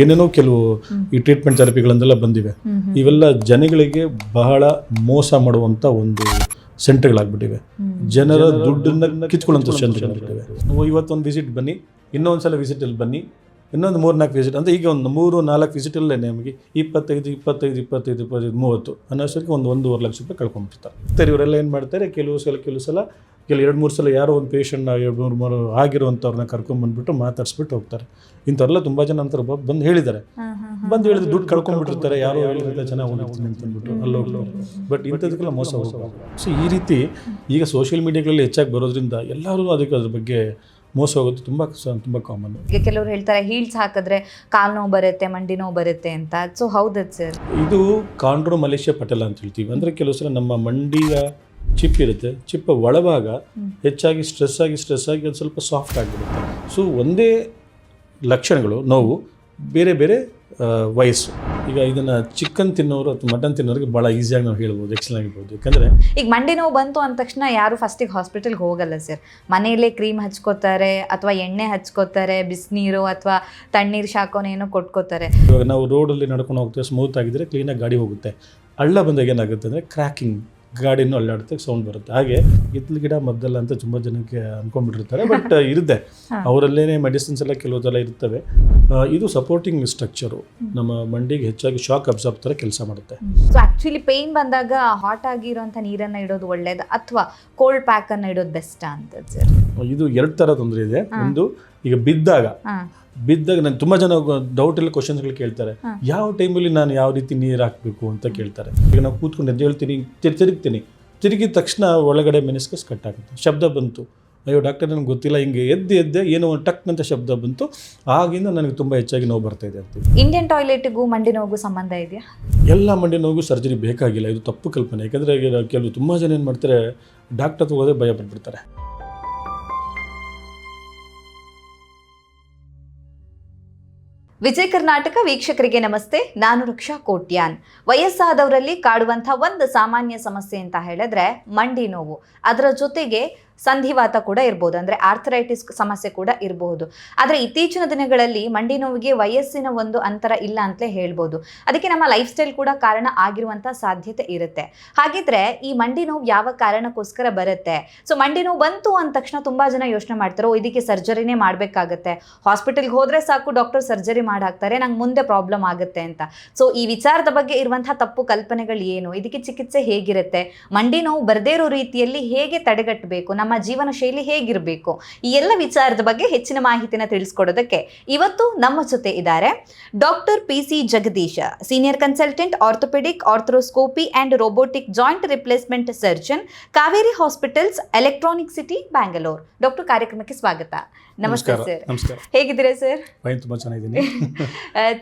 ಏನೇನೋ ಕೆಲವು ಈ ಟ್ರೀಟ್ಮೆಂಟ್ ಥೆರಪಿಗಳನ್ನೆಲ್ಲ ಬಂದಿವೆ. ಇವೆಲ್ಲ ಜನಗಳಿಗೆ ಬಹಳ ಮೋಸ ಮಾಡುವಂಥ ಒಂದು ಸೆಂಟರ್ಗಳಾಗ್ಬಿಟ್ಟಿವೆ. ಜನರ ದುಡ್ಡನ್ನ ಕಿತ್ಕೊಳ್ಳುವಂಥ ಸೆಂಟರ್ಗಳಾಗ್ಬಿಟ್ಟಿವೆ. ಇವತ್ತೊಂದು ವಿಸಿಟ್ ಬನ್ನಿ, ಇನ್ನೊಂದು ಸಲ ವಿಸಿಟಲ್ಲಿ ಬನ್ನಿ, ಇನ್ನೊಂದು 3-4 ವಿಸಿಟ್ ಅಂತ ಈಗ ಒಂದು 3-4 ವಿಸಿಟಲ್ಲೇ ನಮಗೆ 25-30 ಅನ್ನೋಷ್ಟಕ್ಕೆ ಒಂದು 1.5 ಲಕ್ಷ ರೂಪಾಯಿ ಕಳ್ಕೊಂಡ್ಬಿಡ್ತಾರೆ. ಇವರೆಲ್ಲ ಏನು ಮಾಡ್ತಾರೆ, ಕೆಲವು ಸಲ 2-3 ಸಲ ಯಾರೋ ಒಂದು ಪೇಷಂಟ್ನ 2-3 ಆಗಿರುವಂಥವ್ರನ್ನ ಕರ್ಕೊಂಡ್ಬಂದ್ಬಿಟ್ಟು ಮಾತಾಡಿಸ್ಬಿಟ್ಟು ಹೋಗ್ತಾರೆ. ಇಂಥವ್ರೆಲ್ಲ ತುಂಬ ಜನ ನಂತರ ಬಂದು ಹೇಳಿದ್ದಾರೆ, ಹೇಳಿದ್ರೆ ದುಡ್ಡು ಕಳ್ಕೊಂಡ್ಬಿಟ್ಟಿರ್ತಾರೆ. ಯಾರೋ ಹೇಳಿದ್ರೆ ಚೆನ್ನಾಗಿ ಹೋಗ್ತೀನಿ ಅಂತಂದ್ಬಿಟ್ಟು ಅಲ್ಲೋಗ್ಲು. ಬಟ್ ಇಂಥದಕ್ಕೆಲ್ಲ ಮೋಸ ಹೋಗ್ಬೋದು. ಸೊ ಈ ರೀತಿ ಈಗ ಸೋಷಿಯಲ್ ಮೀಡಿಯಾಗಳಲ್ಲಿ ಹೆಚ್ಚಾಗಿ ಬರೋದ್ರಿಂದ ಎಲ್ಲರೂ ಅದ್ರ ಬಗ್ಗೆ ಮೋಸ ಹೋಗೋದು ತುಂಬ ಕಾಮನ್. ಈಗ ಕೆಲವರು ಹೇಳ್ತಾರೆ ಹೀಲ್ಸ್ ಹಾಕಿದ್ರೆ ಕಾಲು ನೋವು ಬರುತ್ತೆ, ಮಂಡಿ ನೋವು ಬರುತ್ತೆ ಅಂತ. ಸೊ ಹೌದಾ ಸರ್? ಇದು ಕಾಂಡ್ರೋಮಲೇಷಿಯಾ ಪಟಲ ಅಂತ ಹೇಳ್ತೀವಿ. ಅಂದರೆ ಕೆಲವು ಸಲ ನಮ್ಮ ಮಂಡಿಯ ಚಿಪ್ ಇರುತ್ತೆ, ಚಿಪ್ಪ ಒಳಭಾಗ ಹೆಚ್ಚಾಗಿ ಸ್ಟ್ರೆಸ್ ಆಗಿ ಅದು ಸ್ವಲ್ಪ ಸಾಫ್ಟ್ ಆಗಿಬಿಡುತ್ತೆ. ಸೊ ಒಂದೇ ಲಕ್ಷಣಗಳು, ನೋವು, ಬೇರೆ ಬೇರೆ ವಯಸ್ಸು. ಈಗ ಇದನ್ನು ಚಿಕನ್ ತಿನ್ನೋರು ಅಥವಾ ಮಟನ್ ತಿನ್ನೋರಿಗೆ ಭಾಳ ಈಸಿಯಾಗಿ ನಾವು ಹೇಳ್ಬೋದು, ಎಕ್ಸೆಲ್ ಆಗಿರ್ಬೋದು. ಯಾಕಂದರೆ ಈಗ ಮಂಡಿ ನೋವು ಬಂತು ಅಂದ ತಕ್ಷಣ ಯಾರು ಫಸ್ಟಿಗೆ ಹಾಸ್ಪಿಟಲ್ಗೆ ಹೋಗಲ್ಲ ಸರ್. ಮನೆಯಲ್ಲೇ ಕ್ರೀಮ್ ಹಚ್ಕೋತಾರೆ ಅಥವಾ ಎಣ್ಣೆ ಹಚ್ಕೋತಾರೆ, ಬಿಸಿನೀರು ಅಥವಾ ತಣ್ಣೀರು ಶಾಖನೇನೋ ಕೊಟ್ಕೋತಾರೆ. ಇವಾಗ ನಾವು ರೋಡಲ್ಲಿ ನಡ್ಕೊಂಡು ಹೋಗ್ತೇವೆ, ಸ್ಮೂತ್ ಆಗಿದ್ದರೆ ಕ್ಲೀನಾಗಿ ಗಾಡಿ ಹೋಗುತ್ತೆ. ಹಳ್ಳ ಬಂದಾಗ ಏನಾಗುತ್ತೆ ಅಂದರೆ ಕ್ರ್ಯಾಕಿಂಗ್, ಗಾಡಿನೂ ಅಲ್ಲಾಡುತ್ತೆ, ಸೌಂಡ್ ಬರುತ್ತೆ. ಹಾಗೆ ಹಿತ್ತಲು ಗಿಡ ಮದ್ದಲ್ಲ ಅಂತ ತುಂಬ ಜನಕ್ಕೆ ಅಂದ್ಕೊಂಡ್ಬಿಟ್ಟಿರ್ತಾರೆ. ಬಟ್ ಇರುತ್ತೆ, ಅವರಲ್ಲೇ ಮೆಡಿಸಿನ್ಸ್ ಎಲ್ಲ ಕೆಲವುದೆಲ್ಲ ಇರ್ತವೆ. ಇದು ಸಪೋರ್ಟಿಂಗ್ ಸ್ಟ್ರಕ್ಚರು ನಮ್ಮ ಮಂಡಿಗೆ ಹೆಚ್ಚಾಗಿ ಶಾಕ್ ಅಬ್ಸಾರ್ಬ್ ಥರ ಕೆಲಸ ಮಾಡುತ್ತೆ. ಸೊ ಆ್ಯಕ್ಚುಲಿ ಪೇಯ್ನ್ ಬಂದಾಗ ಹಾಟ್ ಆಗಿರೋಂಥ ನೀರನ್ನು ಇಡೋದು ಒಳ್ಳೇದು ಅಥವಾ ಕೋಲ್ಡ್ ಪ್ಯಾಕನ್ನು ಇಡೋದು ಬೆಸ್ಟಾ ಅಂತ ಸರ್? ಇದು 2 ಥರ ತೊಂದರೆ ಇದೆ. ಒಂದು, ಈಗ ಬಿದ್ದಾಗ ನಾನು ತುಂಬ ಜನ ಡೌಟ್ ಎಲ್ಲ ಕ್ವಶನ್ಸ್ಗಳು ಕೇಳ್ತಾರೆ, ಯಾವ ಟೈಮಲ್ಲಿ ನಾನು ಯಾವ ರೀತಿ ನೀರು ಹಾಕಬೇಕು ಅಂತ ಕೇಳ್ತಾರೆ. ಈಗ ನಾವು ಕೂತ್ಕೊಂಡು ಹೇಳ್ತೀನಿ, ತಿರುಗಿದ ತಕ್ಷಣ ಒಳಗಡೆ ಮೆನಿಸ್ಕಸ್ ಕಟ್ ಆಗುತ್ತೆ, ಶಬ್ದ ಬಂತು, ಅಯ್ಯೋ ಡಾಕ್ಟರ್ ನನಗೆ ಗೊತ್ತಿಲ್ಲ, ಹಿಂಗೆ ಎದ್ದೆ ಏನೋ ಒಂದು ಟಕ್ ಅಂತ ಶಬ್ದ ಬಂತು, ಆಗಿಂದ ನನಗೆ ತುಂಬ ಹೆಚ್ಚಾಗಿ ನೋವು ಬರ್ತಾ ಇದೆ ಅಂತ. ಇಂಡಿಯನ್ ಟಾಯ್ಲೆಟ್ಗೂ ಮಂಡಿ ನೋವಿಗೂ ಸಂಬಂಧ ಇದೆಯಾ? ಎಲ್ಲ ಮಂಡಿ ನೋವಿಗೂ ಸರ್ಜರಿ ಬೇಕಾಗಿಲ್ಲ, ಇದು ತಪ್ಪು ಕಲ್ಪನೆ. ಯಾಕಂದರೆ ಕೆಲವು ತುಂಬ ಜನ ಏನು ಮಾಡ್ತಾರೆ, ಡಾಕ್ಟರ್ ಹೋಗೋದೇ ಭಯ ಪಟ್ಬಿಡ್ತಾರೆ. ವಿಜಯ ಕರ್ನಾಟಕ ವೀಕ್ಷಕರಿಗೆ ನಮಸ್ತೆ, ನಾನು ರಕ್ಷಾ ಕೋಟ್ಯಾನ್. ವಯಸ್ಸಾದವರಲ್ಲಿ ಕಾಡುವಂಥ ಒಂದು ಸಾಮಾನ್ಯ ಸಮಸ್ಯೆ ಅಂತ ಹೇಳಿದ್ರೆ ಮಂಡಿ ನೋವು. ಅದರ ಜೊತೆಗೆ ಸಂಧಿವಾತ ಕೂಡ ಇರ್ಬೋದು, ಅಂದರೆ ಆರ್ಥರೈಟಿಸ್ ಸಮಸ್ಯೆ ಕೂಡ ಇರಬಹುದು. ಆದರೆ ಇತ್ತೀಚಿನ ದಿನಗಳಲ್ಲಿ ಮಂಡಿ ನೋವಿಗೆ ವಯಸ್ಸಿನ ಒಂದು ಅಂತರ ಇಲ್ಲ ಅಂತಲೇ ಹೇಳ್ಬೋದು. ಅದಕ್ಕೆ ನಮ್ಮ ಲೈಫ್ ಸ್ಟೈಲ್ ಕೂಡ ಕಾರಣ ಆಗಿರುವಂಥ ಸಾಧ್ಯತೆ ಇರುತ್ತೆ. ಹಾಗಿದ್ರೆ ಈ ಮಂಡಿ ನೋವು ಯಾವ ಕಾರಣಕ್ಕೋಸ್ಕರ ಬರುತ್ತೆ? ಸೊ ಮಂಡಿ ನೋವು ಬಂತು ಅಂದ ತಕ್ಷಣ ತುಂಬ ಜನ ಯೋಚನೆ ಮಾಡ್ತಾರೆ, ಇದಕ್ಕೆ ಸರ್ಜರಿನೇ ಮಾಡಬೇಕಾಗತ್ತೆ, ಹಾಸ್ಪಿಟಲ್ಗೆ ಹೋದರೆ ಸಾಕು ಡಾಕ್ಟರ್ ಸರ್ಜರಿ ಮಾಡಾಕ್ತಾರೆ, ನಂಗೆ ಮುಂದೆ ಪ್ರಾಬ್ಲಮ್ ಆಗುತ್ತೆ ಅಂತ. ಸೊ ಈ ವಿಚಾರದ ಬಗ್ಗೆ ಇರುವಂಥ ತಪ್ಪು ಕಲ್ಪನೆಗಳು ಏನು, ಇದಕ್ಕೆ ಚಿಕಿತ್ಸೆ ಹೇಗಿರುತ್ತೆ, ಮಂಡಿ ನೋವು ಬರದೇ ಇರೋ ರೀತಿಯಲ್ಲಿ ಹೇಗೆ ತಡೆಗಟ್ಟಬೇಕು, ನಮ್ಮ ಜೀವನ ಶೈಲಿ ಹೇಗಿರಬೇಕು, ಈ ಎಲ್ಲ ವಿಚಾರದ ಬಗ್ಗೆ ಹೆಚ್ಚಿನ ಮಾಹಿತಿನ ತಿಳಿಸ್ಕೊಡೋದಕ್ಕೆ ಇವತ್ತು ನಮ್ಮ ಜೊತೆ ಇದ್ದಾರೆ doctor PC Jagadish, senior consultant orthopaedic, arthroscopy and robotic joint replacement surgeon, Kaveri hospitals, electronic city, Bangalore. Doctor, ಕಾರ್ಯಕ್ರಮಕ್ಕೆ ಸ್ವಾಗತ. ನಮಸ್ತೆ ಸರ್. ನಮಸ್ಕಾರ. ಹೇಗಿದ್ದೀರಾ ಸರ್? ತುಂಬ ಚೆನ್ನಾಗಿದ್ದೀನಿ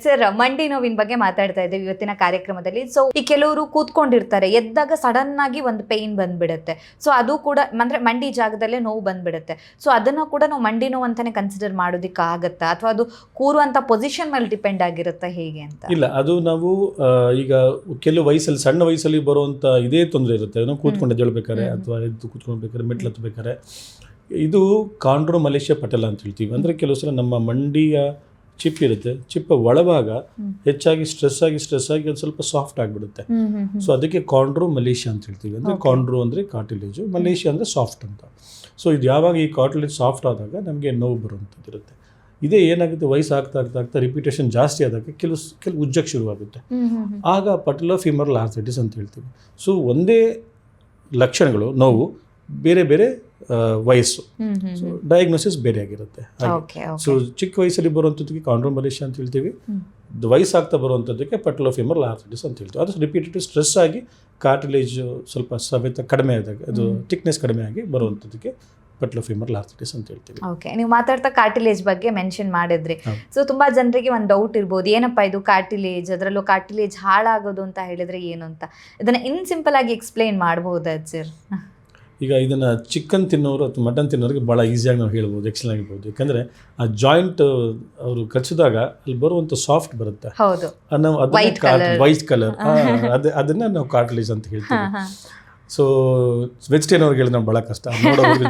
ಸರ್. ಮಂಡಿ ನೋವಿನ ಬಗ್ಗೆ ಮಾತಾಡ್ತಾ ಇದ್ದೇವೆ ಇವತ್ತಿನ ಕಾರ್ಯಕ್ರಮದಲ್ಲಿ. ಸೊ ಈ ಕೆಲವರು ಕೂತ್ಕೊಂಡಿರ್ತಾರೆ, ಎದ್ದಾಗ ಸಡನ್ ಆಗಿ ಒಂದು ಪೇಯ್ನ್ ಬಂದ್ಬಿಡುತ್ತೆ. ಸೊ ಅದು ಕೂಡ ಅಂದ್ರೆ ಮಂಡಿ ಜಾಗದಲ್ಲೇ ನೋವು ಬಂದ್ಬಿಡುತ್ತೆ. ಸೊ ಅದನ್ನು ಕೂಡ ನಾವು ಮಂಡಿ ನೋವು ಅಂತಾನೆ ಕನ್ಸಿಡರ್ ಮಾಡೋದಕ್ಕೆ ಆಗತ್ತಾ, ಅಥವಾ ಅದು ಕೂರುವಂಥ ಪೊಸಿಷನ್ ಮೇಲೆ ಡಿಪೆಂಡ್ ಆಗಿರುತ್ತಾ, ಹೇಗೆ ಅಂತ? ಇಲ್ಲ, ಅದು ನಾವು ಈಗ ಕೆಲವು ವಯಸ್ಸಲ್ಲಿ, ಸಣ್ಣ ವಯಸ್ಸಲ್ಲಿ ಬರುವಂಥ ಇದೇ ತೊಂದರೆ ಇರುತ್ತೆ. ನಾವು ಕೂತ್ಕೊಂಡು ಎದ್ದೇಳ್ಬೇಕಾರೆ ಅಥವಾ ಎದ್ದು ಕೂತ್ಕೊಳ್ಬೇಕಾದ್ರೆ, ಮೆಟ್ಲು ಹತ್ತಬೇಕಾರೆ, ಇದು ಕಾಂಡ್ರೋಮಲೇಷಿಯಾ ಪಟಲ ಅಂತ ಹೇಳ್ತೀವಿ. ಅಂದರೆ ಕೆಲವು ಸಲ ನಮ್ಮ ಮಂಡಿಯ ಚಿಪ್ ಇರುತ್ತೆ, ಚಿಪ್ಪ ಒಳಭಾಗ ಹೆಚ್ಚಾಗಿ ಸ್ಟ್ರೆಸ್ ಆಗಿ ಅದು ಸ್ವಲ್ಪ ಸಾಫ್ಟ್ ಆಗಿಬಿಡುತ್ತೆ. ಸೊ ಅದಕ್ಕೆ ಕಾಂಡ್ರೋಮಲೇಷಿಯಾ ಅಂತ ಹೇಳ್ತೀವಿ. ಅಂದರೆ ಕಾಂಡ್ರೋ ಅಂದರೆ ಕಾರ್ಟಿಲೇಜು, ಮಲೇಷಿಯಾ ಅಂದರೆ ಸಾಫ್ಟ್ ಅಂತ. ಸೊ ಇದು ಯಾವಾಗ ಈ ಕಾರ್ಟಿಲೇಜ್ ಸಾಫ್ಟ್ ಆದಾಗ ನಮಗೆ ನೋವು ಬರುವಂಥದ್ದು ಇರುತ್ತೆ. ಇದೇ ಏನಾಗುತ್ತೆ, ವಯಸ್ಸು ಆಗ್ತಾ ರಿಪಿಟೇಷನ್ ಜಾಸ್ತಿ ಆದಾಗ ಕೆಲವು ಉಜ್ಜಕ್ಕೆ ಶುರುವಾಗುತ್ತೆ. ಆಗ ಪಟಲೋಫಿಮರಲ್ ಆರ್ಥರೈಟಿಸ್ ಅಂತ ಹೇಳ್ತೀವಿ. ಸೊ ಒಂದೇ ಲಕ್ಷಣಗಳು, ನೋವು, ಬೇರೆ ಬೇರೆ ವಯಸ್ಸು, ಸೊ ಡಯಾಗ್ನೋಸಿಸ್ ಬೇರೆ ಆಗಿರುತ್ತೆ. ಸೊ ಚಿಕ್ಕ ವಯಸ್ಸಲ್ಲಿ ಬರುವಂಥದ್ದಕ್ಕೆ ಕಾಂಡ್ರೋಮಲೇಷಿಯಾ ಅಂತ ಹೇಳ್ತೀವಿ, ವಯಸ್ಸಾಗ್ತಾ ಬರುವಂಥದ್ದಕ್ಕೆ ಪಟಲೋಫಿಮರಲ್ ಆರ್ಥರೈಟಿಸ್ ಅಂತ ಹೇಳ್ತೀವಿ. ಅದು ರಿಪೀಟೆಡ್ ಸ್ಟ್ರೆಸ್ ಆಗಿ ಕಾರ್ಟಿಲೇಜ್ ಸ್ವಲ್ಪ ಸವೆತ ಕಡಿಮೆ ಆದಾಗ, ಅದು ಥಿಕ್ನೆಸ್ ಕಡಿಮೆ ಆಗಿ ಬರುವಂಥದ್ದಕ್ಕೆ ಪಟಲೋಫಿಮರಲ್ ಆರ್ಥರೈಟಿಸ್ ಅಂತ ಹೇಳ್ತೀವಿ. ಓಕೆ, ನೀವು ಮಾತಾಡ್ತಾ ಕಾರ್ಟಿಲೇಜ್ ಬಗ್ಗೆ ಮೆನ್ಷನ್ ಮಾಡಿದ್ರಿ. ಸೊ ತುಂಬಾ ಜನರಿಗೆ ಒಂದು ಡೌಟ್ ಇರ್ಬೋದು, ಏನಪ್ಪ ಇದು ಕಾರ್ಟಿಲೇಜ್, ಅದರಲ್ಲೂ ಕಾರ್ಟಿಲೇಜ್ ಹಾಳಾಗೋದು ಅಂತ ಹೇಳಿದ್ರೆ ಏನು ಅಂತ. ಇದನ್ನ ಇನ್ ಸಿಂಪಲ್ ಆಗಿ ಎಕ್ಸ್ಪ್ಲೈನ್ ಮಾಡಬಹುದಾ ಸರ್? ಈಗ ಇದನ್ನು ಚಿಕನ್ ತಿನ್ನೋರು ಅಥವಾ ಮಟನ್ ತಿನ್ನೋರಿಗೆ ಭಾಳ ಈಸಿಯಾಗಿ ನಾವು ಹೇಳ್ಬೋದು, ಎಕ್ಸೆಲ್ ಆಗಿರ್ಬೋದು. ಯಾಕಂದರೆ ಆ ಜಾಯಿಂಟ್ ಅವರು ಕಚ್ಚಿದಾಗ ಅಲ್ಲಿ ಬರುವಂಥ ಸಾಫ್ಟ್ ಬರುತ್ತೆ, ನಾವು ಅದನ್ನ ವೈಟ್ ಕಲರ್, ಅದನ್ನು ನಾವು ಕಾರ್ಟಿಲೇಜ್ ಅಂತ ಹೇಳ್ತೀವಿ. ಸೊ ವೆಜಿಟೇರಿಯನ್ ಅವ್ರಿಗೆ ಹೇಳಿದ್ರೆ ಭಾಳ ಕಷ್ಟ,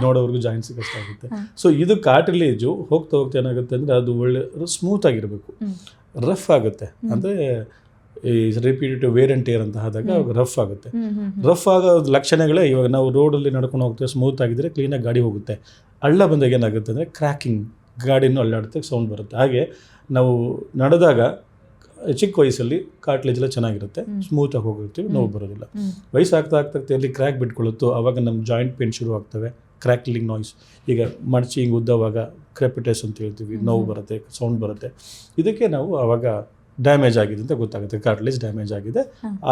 ನೋಡೋವ್ರಿಗೂ ಜಾಯಿಂಟ್ಸ್ ಕಷ್ಟ ಆಗುತ್ತೆ. ಸೊ ಇದು ಕಾರ್ಟಿಲೇಜು ಹೋಗ್ತಾ ಏನಾಗುತ್ತೆ ಅಂದರೆ ಅದು ಒಳ್ಳೆ ಸ್ಮೂತ್ ಆಗಿರಬೇಕು. ರಫ್ ಆಗುತ್ತೆ, ಅಂದರೆ ಈ ರಿಪೀಟೆಡ್ ವೇರ್ ಆ್ಯಂಡ್ ಟೇರ್ ಅಂತ ಆದಾಗ ರಫ್ ಆಗುತ್ತೆ. ರಫ್ ಆಗೋ ಲಕ್ಷಣಗಳೇ ಇವಾಗ ನಾವು ರೋಡಲ್ಲಿ ನಡ್ಕೊಂಡು ಹೋಗ್ತೇವೆ, ಸ್ಮೂತ್ ಆಗಿದ್ದರೆ ಕ್ಲೀನಾಗಿ ಗಾಡಿ ಹೋಗುತ್ತೆ. ಹಳ್ಳ ಬಂದಾಗ ಏನಾಗುತ್ತೆ ಅಂದರೆ ಕ್ರ್ಯಾಕಿಂಗ್, ಗಾಡಿನೂ ಅಲ್ಲಾಡುತ್ತೆ, ಸೌಂಡ್ ಬರುತ್ತೆ. ಹಾಗೆ ನಾವು ನಡೆದಾಗ ಚಿಕ್ಕ ವಯಸ್ಸಲ್ಲಿ ಕಾರ್ಟ್ಲೇಜ್ ಎಲ್ಲ ಚೆನ್ನಾಗಿರುತ್ತೆ, ಸ್ಮೂತಾಗಿ ಹೋಗಿರ್ತೀವಿ, ನೋವು ಬರೋದಿಲ್ಲ. ವಯಸ್ಸಾಗ್ತಾ ಎಲ್ಲಿ ಕ್ರ್ಯಾಕ್ ಬಿಟ್ಕೊಳ್ಳುತ್ತೋ ಆವಾಗ ನಮ್ಮ ಜಾಯಿಂಟ್ ಪೇನ್ ಶುರು ಆಗ್ತವೆ, ಕ್ರ್ಯಾಕ್ಲಿಂಗ್ ನಾಯ್ಸ್. ಈಗ ಮಡಚಿ ಹಿಂಗೆ ಉದ್ದವಾಗ ಕ್ರೆಪಿಟಸ್ ಅಂತ ಹೇಳ್ತೀವಿ, ನೋವು ಬರುತ್ತೆ, ಸೌಂಡ್ ಬರುತ್ತೆ. ಇದಕ್ಕೆ ನಾವು ಆವಾಗ ಡ್ಯಾಮೇಜ್ ಆಗಿದೆ ಅಂತ ಗೊತ್ತಾಗುತ್ತೆ, ಕಾರ್ಟ್ಲೇಜ್ ಡ್ಯಾಮೇಜ್ ಆಗಿದೆ,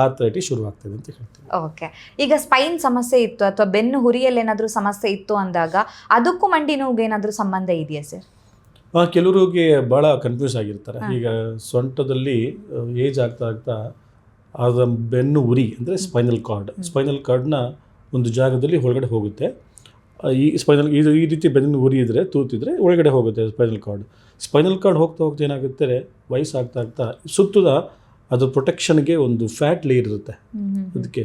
ಆರ್ಥರೈಟಿಸ್ ಶುರು ಆಗ್ತದೆ ಅಂತ ಹೇಳ್ತೀವಿ. ಓಕೆ, ಈಗ ಸ್ಪೈನ್ ಸಮಸ್ಯೆ ಇತ್ತು ಅಥವಾ ಬೆನ್ನು ಹುರಿಯಲ್ಲಿ ಏನಾದರೂ ಸಮಸ್ಯೆ ಇತ್ತು ಅಂದಾಗ ಅದಕ್ಕೂ ಮಂಡಿ ನೋವಿಗೆ ಏನಾದರೂ ಸಂಬಂಧ ಇದೆಯಾ ಸರ್? ಕೆಲವರಿಗೆ ಭಾಳ ಕನ್ಫ್ಯೂಸ್ ಆಗಿರ್ತಾರೆ. ಈಗ ಸೊಂಟದಲ್ಲಿ ಏಜ್ ಆಗ್ತಾ ಅದರ ಬೆನ್ನು ಉರಿ ಅಂದರೆ ಸ್ಪೈನಲ್ ಕಾರ್ಡ್ನ ಒಂದು ಜಾಗದಲ್ಲಿ ಒಳಗಡೆ ಹೋಗುತ್ತೆ. ಈ ಈ ರೀತಿ ಬೆನ್ನು ಉರಿ ಇದ್ದರೆ, ತೂತಿದ್ರೆ ಒಳಗಡೆ ಹೋಗುತ್ತೆ ಸ್ಪೈನಲ್ ಕಾರ್ಡ್ ಹೋಗ್ತಾ ಏನಾಗುತ್ತೆ, ವಯಸ್ಸಾಗ್ತಾ ಸುತ್ತದ ಅದು ಪ್ರೊಟೆಕ್ಷನ್ಗೆ ಒಂದು ಫ್ಯಾಟ್ ಲೇಯರ್ ಇರುತ್ತೆ, ಅದಕ್ಕೆ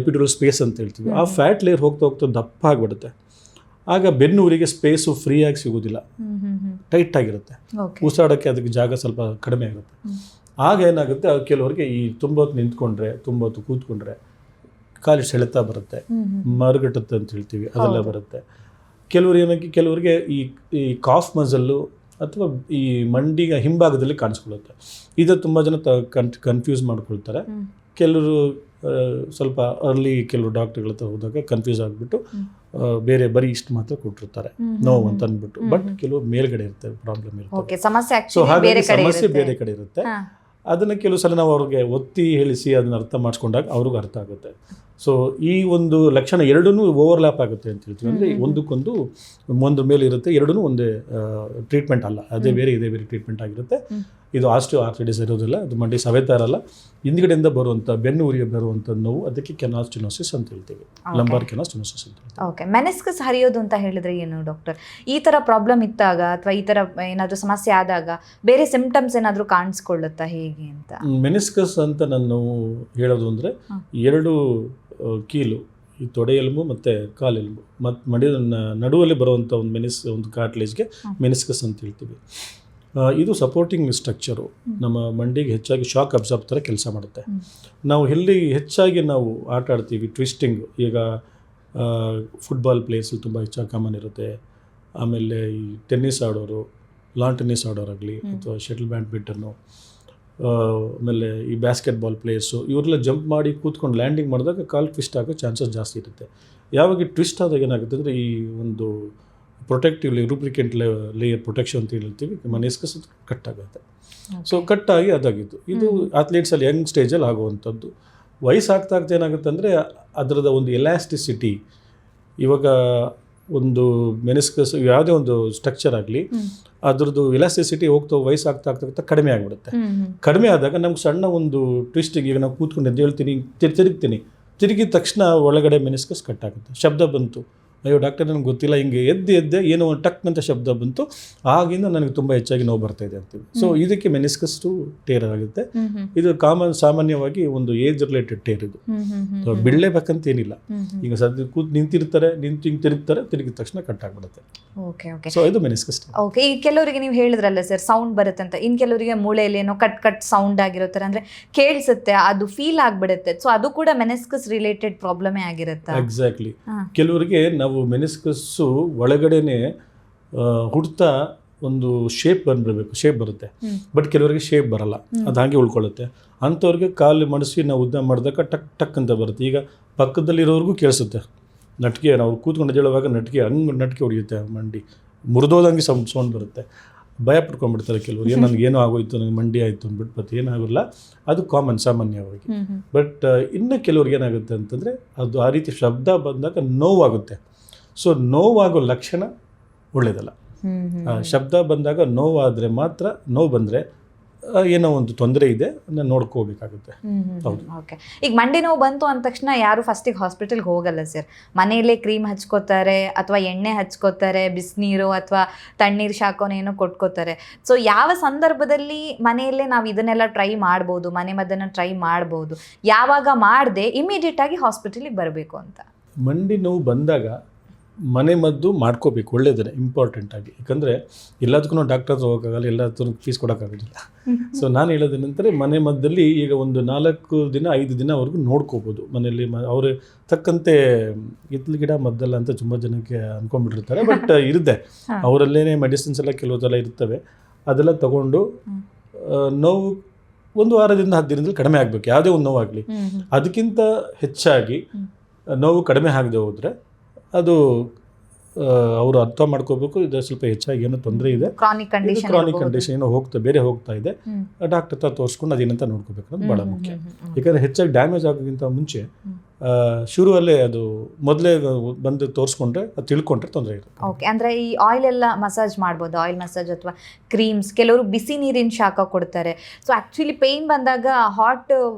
ಎಪಿಡ್ಯೂರಲ್ ಸ್ಪೇಸ್ ಅಂತ ಹೇಳ್ತೀವಿ. ಆ ಫ್ಯಾಟ್ ಲೇಯರ್ ಹೋಗ್ತಾ ದಪ್ಪ ಆಗಿಬಿಡುತ್ತೆ. ಆಗ ಬೆನ್ನು ಊರಿಗೆ ಸ್ಪೇಸು ಫ್ರೀಯಾಗಿ ಸಿಗೋದಿಲ್ಲ, ಟೈಟ್ ಆಗಿರುತ್ತೆ. ಉಸಿರಾಡೋಕ್ಕೆ ಅದಕ್ಕೆ ಜಾಗ ಸ್ವಲ್ಪ ಕಡಿಮೆ ಆಗುತ್ತೆ. ಆಗ ಏನಾಗುತ್ತೆ, ಕೆಲವರಿಗೆ ಈ ತುಂಬ ಹೊತ್ತು ನಿಂತ್ಕೊಂಡ್ರೆ, ತುಂಬ ಹೊತ್ತು ಕೂತ್ಕೊಂಡ್ರೆ ಕಾಲು ಸೆಳೆತ ಬರುತ್ತೆ, ಮರಗಟ್ಟುತ್ತೆ ಅಂತ ಹೇಳ್ತೀವಿ, ಅದೆಲ್ಲ ಬರುತ್ತೆ. ಕೆಲವರಿಗೆ ಈ ಕಾಫ್ ಮಸಲ್ಲು ಅಥವಾ ಈ ಮಂಡಿಗೆ ಹಿಂಭಾಗದಲ್ಲಿ ಕಾಣಿಸ್ಕೊಳ್ಳುತ್ತೆ. ಇದು ತುಂಬ ಜನ ಕನ್ಫ್ಯೂಸ್ ಮಾಡ್ಕೊಳ್ತಾರೆ. ಕೆಲವರು ಸ್ವಲ್ಪ ಅರ್ಲಿ ಕೆಲವು ಡಾಕ್ಟರ್ಗಳ ಹತ್ರ ಹೋದಾಗ ಕನ್ಫ್ಯೂಸ್ ಆಗಿಬಿಟ್ಟು ಬರೀ ಇಷ್ಟು ಮಾತ್ರ ಕೊಟ್ಟಿರ್ತಾರೆ ನೋವು ಅಂತ ಅಂದ್ಬಿಟ್ಟು. ಬಟ್ ಕೆಲವು ಮೇಲ್ಗಡೆ ಇರ್ತವೆ, ಪ್ರಾಬ್ಲಮ್ ಇರುತ್ತೆ. ಸೊ ಹಾಗಾಗಿ ಸಮಸ್ಯೆ ಬೇರೆ ಕಡೆ ಇರುತ್ತೆ. ಅದನ್ನು ಕೆಲವು ಸಲ ನಾವು ಅವ್ರಿಗೆ ಒತ್ತಿ ಹೇಳಿಸಿ ಅದನ್ನ ಅರ್ಥ ಮಾಡಿಸ್ಕೊಂಡಾಗ ಅವ್ರಿಗೂ ಅರ್ಥ ಆಗುತ್ತೆ. ಸೊ ಈ ಒಂದು ಲಕ್ಷಣ ಎರಡೂ ಓವರ್ಲ್ಯಾಪ್ ಆಗುತ್ತೆ ಅಂತ ಹೇಳ್ತೀವಿ. ಅಂದರೆ ಒಂದಕ್ಕೊಂದು ಒಂದ್ರ ಮೇಲೆ ಇರುತ್ತೆ, ಎರಡೂ ಒಂದೇ ಟ್ರೀಟ್ಮೆಂಟ್ ಅಲ್ಲ, ಅದೇ ಬೇರೆ ಇದೇ ಬೇರೆ ಟ್ರೀಟ್ಮೆಂಟ್ ಆಗಿರುತ್ತೆ. ಇದು ಆರ್ಥರೈಟಿಸ್ ಇರೋದಿಲ್ಲ, ಅದು ಮಂಡಿ ಸವೆತ ಇರಲ್ಲ. ಹಿಂದ್ಗಡೆಯಿಂದ ಬರುವಂಥ ಬೆನ್ನು ಉರಿಯ ಬರುವಂಥ ನೋವು, ಅದಕ್ಕೆ ಕೆನಾಲ್ ಸ್ಟೆನೋಸಿಸ್ ಅಂತ ಹೇಳ್ತೀವಿ, ಲಂಬಾರ್ ಕೆನಾಲ್ ಸ್ಟೆನೋಸಿಸ್ ಅಂತ ಹೇಳ್ತೀವಿ. ಓಕೆ, ಮೆನಿಸ್ಕಸ್ ಹರಿಯೋದು ಅಂತ ಹೇಳಿದ್ರೆ ಏನು ಡಾಕ್ಟರ್? ಈ ಥರ ಪ್ರಾಬ್ಲಮ್ ಇದ್ದಾಗ ಅಥವಾ ಈ ಥರ ಏನಾದರೂ ಸಮಸ್ಯೆ ಆದಾಗ ಬೇರೆ ಸಿಂಪ್ಟಮ್ಸ್ ಏನಾದರೂ ಕಾಣಿಸ್ಕೊಳ್ಳುತ್ತಾ, ಹೇಗೆ ಅಂತ? ಮೆನಿಸ್ಕಸ್ ಅಂತ ನಾನು ಹೇಳೋದು ಅಂದರೆ ಎರಡು ಕೀಲು, ಈ ತೊಡೆ ಎಲುಬು ಮತ್ತು ಕಾಲೆಲುಬು ಮತ್ತು ಮಡಿಯ ನಡುವಲ್ಲಿ ಬರುವಂಥ ಒಂದು ಕಾರ್ಟ್ಲೇಜ್ಗೆ ಮೆನಿಸ್ಕಸ್ ಅಂತ ಹೇಳ್ತೀವಿ. ಇದು ಸಪೋರ್ಟಿಂಗ್ ಸ್ಟ್ರಕ್ಚರು, ನಮ್ಮ ಮಂಡಿಗೆ ಹೆಚ್ಚಾಗಿ ಶಾಕ್ ಅಬ್ಸಾರ್ಬ್ ಥರ ಕೆಲಸ ಮಾಡುತ್ತೆ. ನಾವು ಹೆಚ್ಚಾಗಿ ನಾವು ಆಟ ಆಡ್ತೀವಿ ಟ್ವಿಸ್ಟಿಂಗ್. ಈಗ ಫುಟ್ಬಾಲ್ ಪ್ಲೇಸಲ್ಲಿ ತುಂಬ ಹೆಚ್ಚಾಗಿ ಕಾಮನ್ ಇರುತ್ತೆ. ಆಮೇಲೆ ಈ ಟೆನ್ನಿಸ್ ಆಡೋರು, ಲಾನ್ ಟೆನ್ನಿಸ್ ಆಡೋರಾಗಲಿ ಅಥವಾ ಶಟಲ್ ಬ್ಯಾಡ್ಮಿಂಟನ್ನು, ಆಮೇಲೆ ಈ ಬಾಸ್ಕೆಟ್ಬಾಲ್ ಪ್ಲೇಯರ್ಸು, ಇವರೆಲ್ಲ ಜಂಪ್ ಮಾಡಿ ಕೂತ್ಕೊಂಡು ಲ್ಯಾಂಡಿಂಗ್ ಮಾಡಿದಾಗ ಕಾಲು ಟ್ವಿಸ್ಟ್ ಆಗೋ ಚಾನ್ಸಸ್ ಜಾಸ್ತಿ ಇರುತ್ತೆ. ಯಾವಾಗ ಟ್ವಿಸ್ಟ್ ಆದಾಗ ಏನಾಗುತ್ತೆ ಅಂದರೆ ಈ ಒಂದು ಪ್ರೊಟೆಕ್ಟಿವ್ ರೂಬ್ರಿಕೆಂಟ್ ಲೇಯರ್ ಪ್ರೊಟೆಕ್ಷನ್ ಅಂತ ಹೇಳ್ತೀವಿ, ಮೆನಿಸ್ಕಸ್ ಕಟ್ ಆಗುತ್ತೆ. ಸೊ ಕಟ್ಟಾಗಿ ಅದಾಗಿತ್ತು. ಇದು ಅಥ್ಲೀಟ್ಸಲ್ಲಿ ಯಂಗ್ ಸ್ಟೇಜಲ್ಲಿ ಆಗುವಂಥದ್ದು. ವಯಸ್ಸಾಗ್ತಾ ಏನಾಗುತ್ತೆ ಅಂದರೆ ಅದರದ ಒಂದು ಎಲಾಸ್ಟಿಸಿಟಿ, ಇವಾಗ ಒಂದು ಮೆನಿಸ್ಕಸ್ ಯಾವುದೇ ಒಂದು ಸ್ಟ್ರಕ್ಚರ್ ಆಗಲಿ ಅದರದ್ದು ಎಲಾಸ್ಟಿಸಿಟಿ ವಯಸ್ಸಾಗ್ತಾ ಕಡಿಮೆ ಆಗಿಬಿಡುತ್ತೆ. ಕಡಿಮೆ ಆದಾಗ ನಮ್ಗೆ ಸಣ್ಣ ಒಂದು ಟ್ವಿಸ್ಟಿಗೆ, ಈಗ ನಾವು ಕೂತ್ಕೊಂಡು ಎದ್ದೇಳ್ತೀನಿ, ತಿರುಗಿದ ತಕ್ಷಣ ಒಳಗಡೆ ಮೆನಿಸ್ಕಸ್ ಕಟ್ ಆಗುತ್ತೆ. ಶಬ್ದ ಬಂತು, ಅಯ್ಯೋ ಡಾಕ್ಟರ್ ನನಗೆ ಗೊತ್ತಿಲ್ಲ, ಹಿಂಗೆ ಎದ್ದೆ ಏನೋ ಒಂದು ಟಕ್ ಅಂತ ಶಬ್ದ ಬಂತು, ಆಗಿಂದ ನನಗೆ ತುಂಬ ಹೆಚ್ಚಾಗಿ ನೋವು ಬರ್ತಾ ಇದೆ ಅಂತೀವಿ. ಸೊ ಇದಕ್ಕೆ ಮೆನಿಸ್ಕಸ್ಟು ಟೇರ್ ಆಗುತ್ತೆ. ಇದು ಸಾಮಾನ್ಯವಾಗಿ ಒಂದು ಏಜ್ ರಿಲೇಟೆಡ್ ಟೇರ್. ಇದು ಬಿಡಲೇಬೇಕಂತ ಏನಿಲ್ಲ. ಈಗ ಸದ್ಯ ನಿಂತಿರ್ತಾರೆ, ಹಿಂಗೆ ತಿರುಗ್ತಾರೆ, ತಿರುಗಿದ ತಕ್ಷಣ ಕಟ್ ಆಗಿಬಿಡುತ್ತೆ. ಸೊ ಇದು ಮೆನಿಸ್ಕಸ್. ಓಕೆ, ಈಗ ಕೆಲವರಿಗೆ ನೀವು ಹೇಳಿದ್ರಲ್ಲ ಸರ್ ಸೌಂಡ್ ಬರುತ್ತೆ ಅಂತ, ಇನ್ನು ಕೆಲವರಿಗೆ ಮೂಳೆಯಲ್ಲಿ ಏನೋ ಕಟ್ ಸೌಂಡ್ ಆಗಿರುತ್ತಾರೆ, ಅಂದರೆ ಕೇಳಿಸುತ್ತೆ, ಅದು ಫೀಲ್ ಆಗಿಬಿಡುತ್ತೆ. ಸೊ ಅದು ಕೂಡ ಮೆನಿಸ್ಕಸ್ ರಿಲೇಟೆಡ್ ಪ್ರಾಬ್ಲಮೇ ಆಗಿರುತ್ತೆ. ಎಕ್ಸಾಕ್ಟ್ಲಿ. ಕೆಲವರಿಗೆ ನಾವು ಮೆನಿಸ್ಕಸ್ಸು ಒಳಗಡೆನೆ ಹುಡ್ತಾ ಒಂದು ಶೇಪ್ ಬರುತ್ತೆ. ಬಟ್ ಕೆಲವರಿಗೆ ಶೇಪ್ ಬರಲ್ಲ, ಅದು ಹಾಗೆ ಉಳ್ಕೊಳ್ಳುತ್ತೆ. ಅಂಥವ್ರಿಗೆ ಕಾಲು ಮಡಿಸಿ ನಾವು ಉದ್ದ ಮಾಡಿದಾಗ ಟಕ್ ಟಕ್ ಅಂತ ಬರುತ್ತೆ. ಈಗ ಪಕ್ಕದಲ್ಲಿರೋರ್ಗೂ ಕೇಳಿಸುತ್ತೆ, ನಟಿಗೆ ನಾವು ಕೂತ್ಕೊಂಡು ಹೇಳುವಾಗ ನಟಿಗೆ ಹೊಡೆಯುತ್ತೆ, ಮಂಡಿ ಮುರಿದೋದಂಗೆ ಸೌಂಡ್ ಬರುತ್ತೆ. ಭಯ ಪಡ್ಕೊಂಡ್ಬಿಡ್ತಾರೆ ಕೆಲವರು, ನನಗೇನೋ ಆಗೋಯ್ತು, ನನಗೆ ಮಂಡಿ ಆಯಿತು ಅಂದ್ಬಿಟ್ಟು. ಬಟ್ ಏನಾಗಲ್ಲ, ಅದು ಸಾಮಾನ್ಯವಾಗಿ. ಬಟ್ ಇನ್ನು ಕೆಲವ್ರಿಗೆ ಏನಾಗುತ್ತೆ ಅಂತಂದರೆ ಅದು ಆ ರೀತಿ ಶಬ್ದ ಬಂದಾಗ ನೋವಾಗುತ್ತೆ. ಸೊ ನೋವಾಗೋ ಲಕ್ಷಣ ಒಳ್ಳೆಯದಲ್ಲ. ಶಬ್ದ ಬಂದಾಗ ನೋವಾದರೆ ಮಾತ್ರ, ನೋವು ಬಂದರೆ ಏನೋ ಒಂದು ತೊಂದರೆ ಇದೆ, ನಾನು ನೋಡ್ಕೋಬೇಕಾಗುತ್ತೆ. ಹೌದು. ಓಕೆ, ಈಗ ಮಂಡಿ ನೋವು ಬಂತು ಅಂದ ತಕ್ಷಣ ಯಾರು ಫಸ್ಟಿಗೆ ಹಾಸ್ಪಿಟಲ್ಗೆ ಹೋಗಲ್ಲ ಸರ್. ಮನೆಯಲ್ಲೇ ಕ್ರೀಮ್ ಹಚ್ಕೋತಾರೆ ಅಥವಾ ಎಣ್ಣೆ ಹಚ್ಕೋತಾರೆ, ಬಿಸಿನೀರು ಅಥವಾ ತಣ್ಣೀರು ಶಾಖನೇನೋ ಕೊಟ್ಕೋತಾರೆ. ಸೊ ಯಾವ ಸಂದರ್ಭದಲ್ಲಿ ಮನೆಯಲ್ಲೇ ನಾವು ಇದನ್ನೆಲ್ಲ ಟ್ರೈ ಮಾಡ್ಬೋದು, ಮನೆ ಮದ್ದನ್ನು ಟ್ರೈ ಮಾಡ್ಬೋದು, ಯಾವಾಗ ಮಾಡದೆ ಇಮಿಡಿಯೇಟ್ ಆಗಿ ಹಾಸ್ಪಿಟಲಿಗೆ ಬರಬೇಕು ಅಂತ? ಮಂಡಿ ನೋವು ಬಂದಾಗ ಮನೆ ಮದ್ದು ಮಾಡ್ಕೋಬೇಕು, ಒಳ್ಳೇದೇ ಇಂಪಾರ್ಟೆಂಟ್ ಆಗಿ. ಯಾಕಂದರೆ ಎಲ್ಲದಕ್ಕೂ ಡಾಕ್ಟರ್ ಹತ್ರ ಹೋಗೋಕ್ಕಾಗಲ್ಲ, ಎಲ್ಲದಕ್ಕೂ ಫೀಸ್ ಕೊಡೋಕ್ಕಾಗೋದಿಲ್ಲ. ಸೊ ನಾನು ಹೇಳೋದೇನೆಂದರೆ ಮನೆ ಮದ್ದಲ್ಲಿ ಈಗ ಒಂದು 4 ದಿನ 5 ದಿನವರೆಗೂ ನೋಡ್ಕೋಬೋದು ಮನೆಯಲ್ಲಿ. ಅವ್ರ ತಕ್ಕಂತೆ ಹಿತ್ತಲ ಗಿಡ ಮದ್ದಲ್ಲ ಅಂತ ತುಂಬ ಜನಕ್ಕೆ ಅಂದ್ಕೊಂಡ್ಬಿಟ್ಟಿರ್ತಾರೆ. ಬಟ್ ಇರುತ್ತೆ ಅವರಲ್ಲೇ ಮೆಡಿಸಿನ್ಸ್ ಎಲ್ಲ ಕೆಲವುದೆಲ್ಲ ಇರ್ತವೆ, ಅದೆಲ್ಲ ತಗೊಂಡು ನೋವು 1 ವಾರದಿಂದ 10 ದಿನದಲ್ಲಿ ಕಡಿಮೆ ಆಗಬೇಕು, ಯಾವುದೇ ಒಂದು ನೋವಾಗಲಿ. ಅದಕ್ಕಿಂತ ಹೆಚ್ಚಾಗಿ ನೋವು ಕಡಿಮೆ ಆಗದೆ ಹೋದರೆ ಅದು ಅವರು ಅರ್ಥ ಮಾಡ್ಕೋಬೇಕು, ಇದು ಸ್ವಲ್ಪ ಹೆಚ್ಚಾಗಿ ಏನೋ ತೊಂದರೆ ಇದೆ, ಕ್ರಾನಿಕ್ ಕಂಡೀಷನ್ ಏನೋ ಬೇರೆ ಹೋಗ್ತಾ ಇದೆ, ಡಾಕ್ಟರ್ ಹತ್ರ ತೋರಿಸ್ಕೊಂಡು ಅದೇನಂತ ನೋಡ್ಕೋಬೇಕು ಅನ್ನೋದು ಭಾಳ ಮುಖ್ಯ. ಯಾಕಂದರೆ ಹೆಚ್ಚಾಗಿ ಡ್ಯಾಮೇಜ್ ಆಗೋಕ್ಕಿಂತ ಮುಂಚೆ ಶುರುವಲ್ಲೇ ಅದು ಮೊದಲೇ ಬಂದು ತೋರಿಸ್ಕೊಂಡ್ರೆ ಅದು ತಿಳ್ಕೊಂಡ್ರೆ ತೊಂದರೆ ಇರುತ್ತೆ. ಓಕೆ, ಅಂದರೆ ಈ ಆಯಿಲ್ ಎಲ್ಲ ಮಸಾಜ್ ಮಾಡ್ಬೋದು, ಆಯಿಲ್ ಮಸಾಜ್ ಅಥವಾ ಕ್ರೀಮ್ಸ್. ಕೆಲವರು ಬಿಸಿ ನೀರಿನ ಶಾಖ ಕೊಡ್ತಾರೆ. ಸೊ ಆ್ಯಕ್ಚುಲಿ ಪೇಯ್ನ್ ಬಂದಾಗ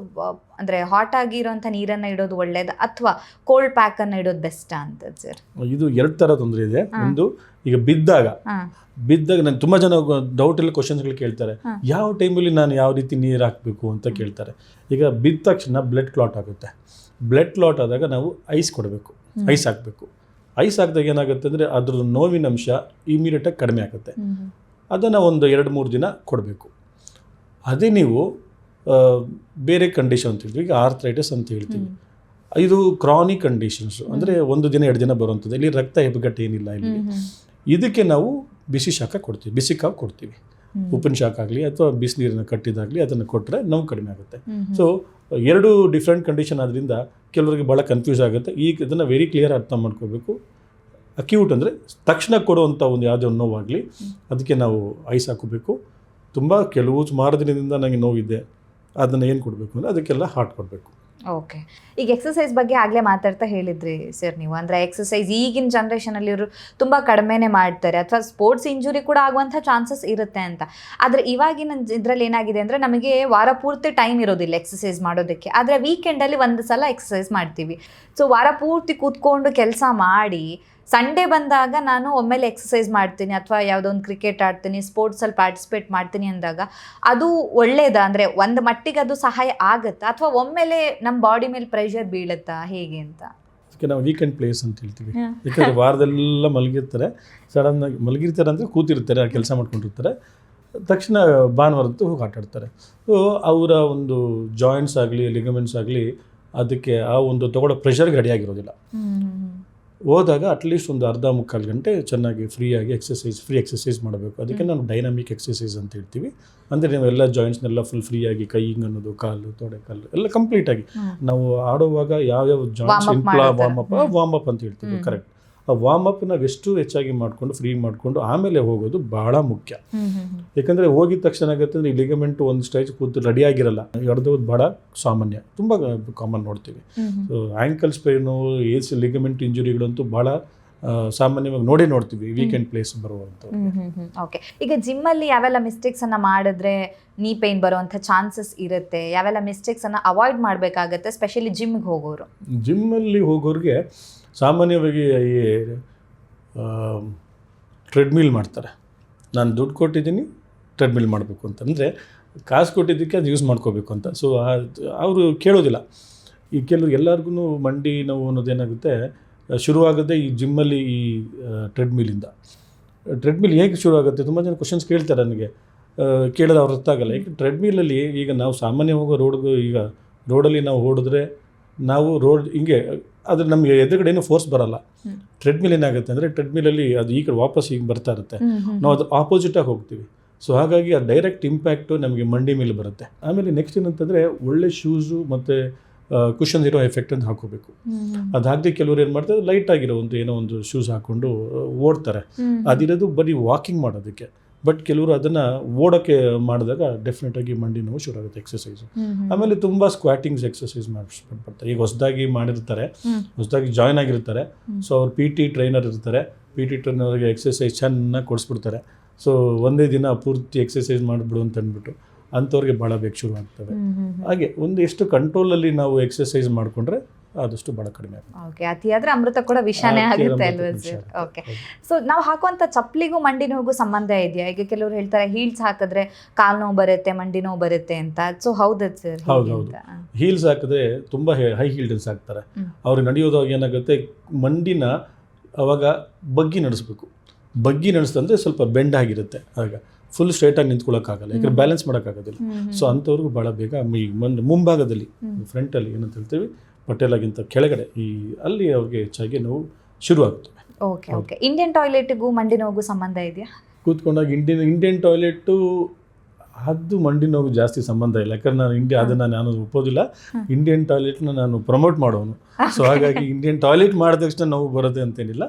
ಹಾಟ್ ಆಗಿರೋಂಥ ನೀರನ್ನು ಇಡೋದು ಒಳ್ಳೇದು ಅಥವಾ ಕೋಲ್ಡ್ ಪ್ಯಾಕನ್ನು ಇಡೋದು ಬೆಸ್ಟಾ ಅಂತ ಸರ್? ಇದು 2 ಥರ ತೊಂದರೆ ಇದೆ. ಒಂದು ಈಗ ಬಿದ್ದಾಗ ನಾನು ತುಂಬ ಜನ ಡೌಟ್ ಎಲ್ಲ ಕ್ವಶನ್ಸ್ಗಳು ಕೇಳ್ತಾರೆ, ಯಾವ ಟೈಮಲ್ಲಿ ನಾನು ಯಾವ ರೀತಿ ನೀರು ಹಾಕಬೇಕು ಅಂತ ಕೇಳ್ತಾರೆ. ಈಗ ಬಿದ್ದ ತಕ್ಷಣ ಬ್ಲಡ್ ಕ್ಲಾಟ್ ಆಗುತ್ತೆ. ಬ್ಲಡ್ ಕ್ಲಾಟ್ ಆದಾಗ ನಾವು ಐಸ್ ಕೊಡಬೇಕು, ಐಸ್ ಹಾಕಬೇಕು. ಐಸ್ ಹಾಕಿದಾಗ ಏನಾಗುತ್ತೆ ಅಂದರೆ ಅದ್ರ ನೋವಿನ ಅಂಶ ಇಮಿಡಿಯೇಟಾಗಿ ಕಡಿಮೆ ಆಗುತ್ತೆ. ಅದನ್ನು ಒಂದು 2-3 ದಿನ ಕೊಡಬೇಕು. ಅದೇ ನೀವು ಬೇರೆ ಕಂಡೀಷನ್ ಅಂತ ಹೇಳ್ತೀವಿ, ಈಗ ಆರ್ಥ್ರೈಟಿಸ್ ಅಂತ ಹೇಳ್ತೀವಿ, ಇದು ಕ್ರಾನಿಕ್ ಕಂಡೀಷನ್ಸು, ಅಂದರೆ 1 ದಿನ 2 ದಿನ ಬರುವಂಥದ್ದು. ಇಲ್ಲಿ ರಕ್ತ ಹೆಪ್ಪುಗಟ್ಟು ಏನಿಲ್ಲ ಇಲ್ಲಿ. ಇದಕ್ಕೆ ನಾವು ಬಿಸಿ ಶಾಖ ಕೊಡ್ತೀವಿ, ಬಿಸಿ ಕಾವು ಕೊಡ್ತೀವಿ. ಉಪ್ಪಿನ ಶಾಖ ಆಗಲಿ ಅಥವಾ ಬಿಸಿನೀರನ್ನ ಕಟ್ಟಿದಾಗಲಿ ಅದನ್ನು ಕೊಟ್ಟರೆ ನೋವು ಕಡಿಮೆ ಆಗುತ್ತೆ. ಸೊ 2 ಡಿಫ್ರೆಂಟ್ ಕಂಡೀಷನ್ ಆದ್ದರಿಂದ ಕೆಲವರಿಗೆ ಭಾಳ ಕನ್ಫ್ಯೂಸ್ ಆಗುತ್ತೆ. ಈಗ ಇದನ್ನು ವೆರಿ ಕ್ಲಿಯರ್ ಅರ್ಥ ಮಾಡ್ಕೋಬೇಕು. ಅಕ್ಯೂಟ್ ಅಂದರೆ ತಕ್ಷಣ ಕೊಡುವಂಥ ಒಂದು ಯಾವುದೇ ಒಂದು ನೋವಾಗಲಿ ಅದಕ್ಕೆ ನಾವು ಐಸ್ ಹಾಕೋಬೇಕು. ಕೆಲವು ಸುಮಾರು ದಿನದಿಂದ ನನಗೆ ನೋವಿದೆ, ಅದನ್ನು ಏನು ಕೊಡಬೇಕು ಅಂದರೆ ಅದಕ್ಕೆಲ್ಲ ಹಾಟ್ ಕೊಡಬೇಕು. ಓಕೆ, ಈಗ ಎಕ್ಸಸೈಸ್ ಬಗ್ಗೆ ಆಗಲೇ ಮಾತಾಡ್ತಾ ಹೇಳಿದ್ರಿ ಸರ್ ನೀವು, ಅಂದರೆ ಎಕ್ಸಸೈಸ್ ಈಗಿನ ಜನ್ರೇಷನಲ್ಲಿ ಇವರು ತುಂಬ ಕಡಿಮೆನೇ ಮಾಡ್ತಾರೆ ಅಥವಾ ಸ್ಪೋರ್ಟ್ಸ್ ಇಂಜುರಿ ಕೂಡ ಆಗುವಂಥ ಚಾನ್ಸಸ್ ಇರುತ್ತೆ ಅಂತ. ಆದರೆ ಇವಾಗಿನ ಇದರಲ್ಲಿ ಏನಾಗಿದೆ ಅಂದರೆ ನಮಗೆ ವಾರ ಪೂರ್ತಿ ಟೈಮ್ ಇರೋದಿಲ್ಲ ಎಕ್ಸಸೈಸ್ ಮಾಡೋದಕ್ಕೆ. ಆದರೆ ವೀಕೆಂಡಲ್ಲಿ 1 ಸಲ ಎಕ್ಸಸೈಸ್ ಮಾಡ್ತೀವಿ. ಸೊ ವಾರ ಪೂರ್ತಿ ಕೂತ್ಕೊಂಡು ಕೆಲಸ ಮಾಡಿ ಸಂಡೇ ಬಂದಾಗ ನಾನು ಒಮ್ಮೆಲೆ ಎಕ್ಸಸೈಸ್ ಮಾಡ್ತೀನಿ ಅಥವಾ ಯಾವುದೋ ಒಂದು ಕ್ರಿಕೆಟ್ ಆಡ್ತೀನಿ, ಸ್ಪೋರ್ಟ್ಸಲ್ಲಿ ಪಾರ್ಟಿಸಿಪೇಟ್ ಮಾಡ್ತೀನಿ ಅಂದಾಗ ಅದು ಒಳ್ಳೇದಾ? ಅಂದರೆ ಒಂದು ಮಟ್ಟಿಗೆ ಅದು ಸಹಾಯ ಆಗುತ್ತಾ ಅಥವಾ ಒಮ್ಮೆಲೆ ನಮ್ಮ ಬಾಡಿ ಮೇಲೆ ಪ್ರೆಷರ್ ಬೀಳುತ್ತಾ, ಹೇಗೆ ಅಂತ? ಅದಕ್ಕೆ ನಾವು ವೀಕೆಂಡ್ ಪ್ಲೇಸ್ ಅಂತ ಹೇಳ್ತೀವಿ. ಯಾಕಂದರೆ ವಾರದೆಲ್ಲ ಮಲಗಿರ್ತಾರೆ, ಸಡನ್ನಾಗಿ ಮಲಗಿರ್ತಾರೆ ಅಂದರೆ ಕೂತಿರ್ತಾರೆ, ಕೆಲಸ ಮಾಡ್ಕೊಂಡಿರ್ತಾರೆ, ತಕ್ಷಣ ಭಾನುವಾರದ್ದು ಹೋಗಿ ಆಟ ಆಡ್ತಾರೆ. ಸೊ ಅವರ ಒಂದು ಜಾಯಿಂಟ್ಸ್ ಆಗಲಿ ಲಿಗಮೆಂಟ್ಸ್ ಆಗಲಿ ಅದಕ್ಕೆ ಆ ಒಂದು ತಗೊಳ್ಳೋ ಪ್ರೆಷರ್ಗೆ ರೆಡಿಯಾಗಿರೋದಿಲ್ಲ. ಹೋದಾಗ ಅಟ್ಲೀಸ್ಟ್ ಒಂದು 1/2-3/4 ಗಂಟೆ ಚೆನ್ನಾಗಿ ಫ್ರೀ ಎಕ್ಸಸೈಸ್ ಮಾಡಬೇಕು. ಅದಕ್ಕೆ ನಾವು ಡೈನಾಮಿಕ್ ಎಕ್ಸಸೈಸ್ ಅಂತ ಹೇಳ್ತೀವಿ. ಅಂದರೆ ನೀವು ಎಲ್ಲ ಜಾಯಿಂಟ್ಸ್ನೆಲ್ಲ ಫುಲ್ ಫ್ರೀಯಾಗಿ ಕೈ ಅನ್ನೋದು, ಕಾಲು, ತೊಡೆ, ಕಾಲು ಎಲ್ಲ ಕಂಪ್ಲೀಟಾಗಿ ನಾವು ಆಡುವಾಗ ಯಾವ್ಯಾವ ಜಾಯಿಂಟ್ಸ್ ವಾರ್ಮ್ ಅಪ್ ಅಂತ ಹೇಳ್ತೀವಿ. ಕರೆಕ್ಟ್. ಆ ವಾರ್ಮ್ ಅಪ್ ನಾವು ಎಷ್ಟು ಹೆಚ್ಚಾಗಿ ಮಾಡಿಕೊಂಡು ಫ್ರೀ ಮಾಡಿಕೊಂಡು ಆಮೇಲೆ ಹೋಗೋದು ಭಾಳ ಮುಖ್ಯ. ಯಾಕಂದರೆ ಹೋಗಿದ ತಕ್ಷಣ ಆಗುತ್ತೆ ಅಂದರೆ ಈ ಲಿಗಮೆಂಟ್ ಒಂದು ಸ್ಟೇಜ್ ಕೂತು ರೆಡಿ ಆಗಿರಲ್ಲ, ಎಡ್ದೋದು ಭಾಳ ಸಾಮಾನ್ಯ, ತುಂಬ ಕಾಮನ್ ನೋಡ್ತೀವಿ. ಸೊ ಆ್ಯಂಕಲ್ ಸ್ಪೇನು, ಲಿಗಮೆಂಟ್ ಇಂಜುರಿಗಳಂತೂ ಭಾಳ ಸಾಮಾನ್ಯವಾಗಿ ನೋಡ್ತೀವಿ ವೀಕೆಂಡ್ ಪ್ಲೇಸ್ ಬರುವಂಥ. ಓಕೆ, ಈಗ ಜಿಮ್ಮಲ್ಲಿ ಯಾವೆಲ್ಲ ಮಿಸ್ಟೇಕ್ಸನ್ನು ಮಾಡಿದ್ರೆ ನೀ ಪೇನ್ ಬರುವಂಥ ಚಾನ್ಸಸ್ ಇರುತ್ತೆ, ಯಾವೆಲ್ಲ ಮಿಸ್ಟೇಕ್ಸನ್ನು ಅವಾಯ್ಡ್ ಮಾಡಬೇಕಾಗತ್ತೆ ಸ್ಪೆಷಲಿ ಜಿಮ್ಗೆ ಹೋಗೋರು? ಜಿಮ್ಮಲ್ಲಿ ಹೋಗೋರಿಗೆ ಸಾಮಾನ್ಯವಾಗಿ ಈ ಟ್ರೆಡ್ಮಿಲ್ ಮಾಡ್ತಾರೆ. ನಾನು ದುಡ್ಡು ಕೊಟ್ಟಿದ್ದೀನಿ ಟ್ರೆಡ್ಮಿಲ್ ಮಾಡಬೇಕು ಅಂತಂದರೆ ಕಾಸು ಕೊಟ್ಟಿದ್ದಕ್ಕೆ ಅದು ಯೂಸ್ ಮಾಡ್ಕೋಬೇಕು ಅಂತ. ಸೊ ಅವರು ಕೇಳೋದಿಲ್ಲ. ಈ ಕೆಲವು ಎಲ್ಲರಿಗೂ ಮಂಡಿ ನೋವು ಅನ್ನೋದೇನಾಗುತ್ತೆ ಶುರುವಾಗುತ್ತೆ ಈ ಜಿಮ್ಮಲ್ಲಿ, ಈ ಟ್ರೆಡ್ಮಿಲಿಂದ. ಟ್ರೆಡ್ಮಿಲ್ ಹೇಗೆ ಶುರುವಾಗುತ್ತೆ? ತುಂಬ ಜನ ಕ್ವಶನ್ಸ್ ಕೇಳ್ತಾರೆ ನನಗೆ, ಕೇಳೋದು ಅವ್ರ ಅರ್ಥ ಆಗಲ್ಲ. ಈಗ ಟ್ರೆಡ್ಮಿಲಲ್ಲಿ ಈಗ ನಾವು ಸಾಮಾನ್ಯ ಹೋಗೋ ಈಗ ರೋಡಲ್ಲಿ ನಾವು ಓಡಿದ್ರೆ ನಾವು ಹಿಂಗೆ ಆದರೆ ನಮಗೆ ಎದುರುಗಡೆ ಏನೂ ಫೋರ್ಸ್ ಬರಲ್ಲ. ಟ್ರೆಡ್ಮಿಲ್ ಏನಾಗುತ್ತೆ ಅಂದರೆ ಟ್ರೆಡ್ಮಿಲಲ್ಲಿ ಅದು ಈ ಕಡೆ ವಾಪಸ್ ಈಗ ಬರ್ತಾ ಇರುತ್ತೆ, ನಾವು ಅದು ಆಪೋಸಿಟಾಗಿ ಹೋಗ್ತೀವಿ. ಸೊ ಹಾಗಾಗಿ ಆ ಡೈರೆಕ್ಟ್ ಇಂಪ್ಯಾಕ್ಟು ನಮಗೆ ಮಂಡಿ ಮೇಲೆ ಬರುತ್ತೆ. ಆಮೇಲೆ ನೆಕ್ಸ್ಟ್ ಏನಂತಂದರೆ ಒಳ್ಳೆ ಶೂಸು ಮತ್ತು ಕುಷನ್ಸ್ ಇರೋ ಎಫೆಕ್ಟ್ ಅಂತ ಹಾಕೋಬೇಕು. ಅದಾಗದೆ ಕೆಲವರು ಏನು ಮಾಡ್ತಾರೆ, ಲೈಟ್ ಆಗಿರೋ ಏನೋ ಒಂದು ಶೂಸ್ ಹಾಕ್ಕೊಂಡು ಓಡ್ತಾರೆ, ಅದಿರೋದು ಬರೀ ವಾಕಿಂಗ್ ಮಾಡೋದಕ್ಕೆ. ಬಟ್ ಕೆಲವರು ಅದನ್ನು ಓಡೋಕ್ಕೆ ಮಾಡಿದಾಗ ಡೆಫಿನೆಟಾಗಿ ಮಂಡಿ ನೋವು ಶುರು ಆಗುತ್ತೆ ಎಕ್ಸಸೈಸು. ಆಮೇಲೆ ತುಂಬ ಸ್ಕ್ವಾಟಿಂಗ್ಸ್ ಎಕ್ಸಸೈಸ್ ಮಾಡಿಸ್ಬಿಡ್ತಾರೆ. ಈಗ ಹೊಸದಾಗಿ ಮಾಡಿರ್ತಾರೆ, ಹೊಸದಾಗಿ ಜಾಯ್ನ್ ಆಗಿರ್ತಾರೆ. ಸೊ ಅವ್ರು PT ಟ್ರೈನರ್ ಇರ್ತಾರೆ, PT ಟ್ರೈನರ್ಗೆ ಎಕ್ಸಸೈಸ್ ಚೆನ್ನಾಗಿ ಕೊಡಿಸ್ಬಿಡ್ತಾರೆ. ಸೊ ಒಂದೇ ದಿನ ಪೂರ್ತಿ ಎಕ್ಸಸೈಸ್ ಮಾಡಿಬಿಡು ಅಂತ ಅಂದ್ಬಿಟ್ಟು ಅಂಥವ್ರಿಗೆ ಭಾಳ ಬೇಕು ಶುರು ಆಗ್ತವೆ. ಹಾಗೆ ಎಷ್ಟು ಕಂಟ್ರೋಲಲ್ಲಿ ನಾವು ಎಕ್ಸಸೈಸ್ ಮಾಡಿಕೊಂಡ್ರೆ ಆದಷ್ಟು ಭಾಳ ಕಡಿಮೆ ಆಗುತ್ತೆ. ಓಕೆ, ಅತಿಯಾದರೆ ಅಮೃತ ಕೂಡ ವಿಷಾನೇ ಆಗುತ್ತೆ ಅಲ್ವಾ ಸರ್? ಓಕೆ, ಸೊ ನಾವು ಹಾಕುವಂಥ ಚಪ್ಪಲಿಗೂ ಮಂಡಿ ನೋವಿಗೂ ಸಂಬಂಧ ಇದೆಯಾ? ಈಗ ಕೆಲವರು ಹೇಳ್ತಾರೆ ಹೀಲ್ಸ್ ಹಾಕಿದ್ರೆ ಕಾಲು ನೋವು ಬರುತ್ತೆ, ಮಂಡಿ ನೋವು ಬರುತ್ತೆ ಅಂತ. ಸೊ ಹೌದಾ ಸರ್? ಹೌದು. ಹೀಲ್ಸ್ ಹಾಕಿದ್ರೆ ತುಂಬ ಹೈ ಹೀಲ್ಸ್ ಹಾಕ್ತಾರೆ. ಅವ್ರಿಗೆ ನಡೆಯೋದಾಗ ಏನಾಗುತ್ತೆ, ಮಂಡಿನ ಅವಾಗ ಬಗ್ಗಿ ನಡೆಸಬೇಕು. ಬಗ್ಗಿ ನಡೆಸ್ತಂದ್ರೆ ಸ್ವಲ್ಪ ಬೆಂಡ್ ಆಗಿರುತ್ತೆ, ಆಗ ಫುಲ್ ಸ್ಟ್ರೈಟಾಗಿ ನಿಂತ್ಕೊಳ್ಳೋಕ್ಕಾಗಲ್ಲ, ಯಾಕಂದ್ರೆ ಬ್ಯಾಲೆನ್ಸ್ ಮಾಡೋಕ್ಕಾಗೋದಿಲ್ಲ. ಸೊ ಅಂಥವ್ರಿಗೂ ಭಾಳ ಬೇಗ ಮುಂಭಾಗದಲ್ಲಿ ಫ್ರಂಟಲ್ಲಿ ಏನಂತ ಹೇಳ್ತೀವಿ ಪಟೇಲಾಗಿಂತ ಕೆಳಗಡೆ ಅಲ್ಲಿ ಅವ್ರಿಗೆ ಹೆಚ್ಚಾಗಿ ನೋವು ಶುರುವಾಗುತ್ತೆ. Okay okay. ಇಂಡಿಯನ್ ಟಾಯ್ಲೆಟ್ಗೂ ಮಂಡಿ ನೋವಿಗೂ ಸಂಬಂಧ ಇದೆಯಾ? ಕೂತ್ಕೊಂಡಾಗ ಇಂಡಿಯನ್ ಟಾಯ್ಲೆಟು ಅದು ಮಂಡಿ ನೋವು ಜಾಸ್ತಿ ಸಂಬಂಧ ಇಲ್ಲ, ಯಾಕಂದ್ರೆ ಅದನ್ನು ನಾನು ಒಪ್ಪೋದಿಲ್ಲ. ಇಂಡಿಯನ್ ಟಾಯ್ಲೆಟ್ನ ನಾನು ಪ್ರಮೋಟ್ ಮಾಡೋನು. ಸೊ ಹಾಗಾಗಿ ಇಂಡಿಯನ್ ಟಾಯ್ಲೆಟ್ ಮಾಡಿದ ತಕ್ಷಣ ನೋವು ಬರುತ್ತೆ ಅಂತೇನಿಲ್ಲ,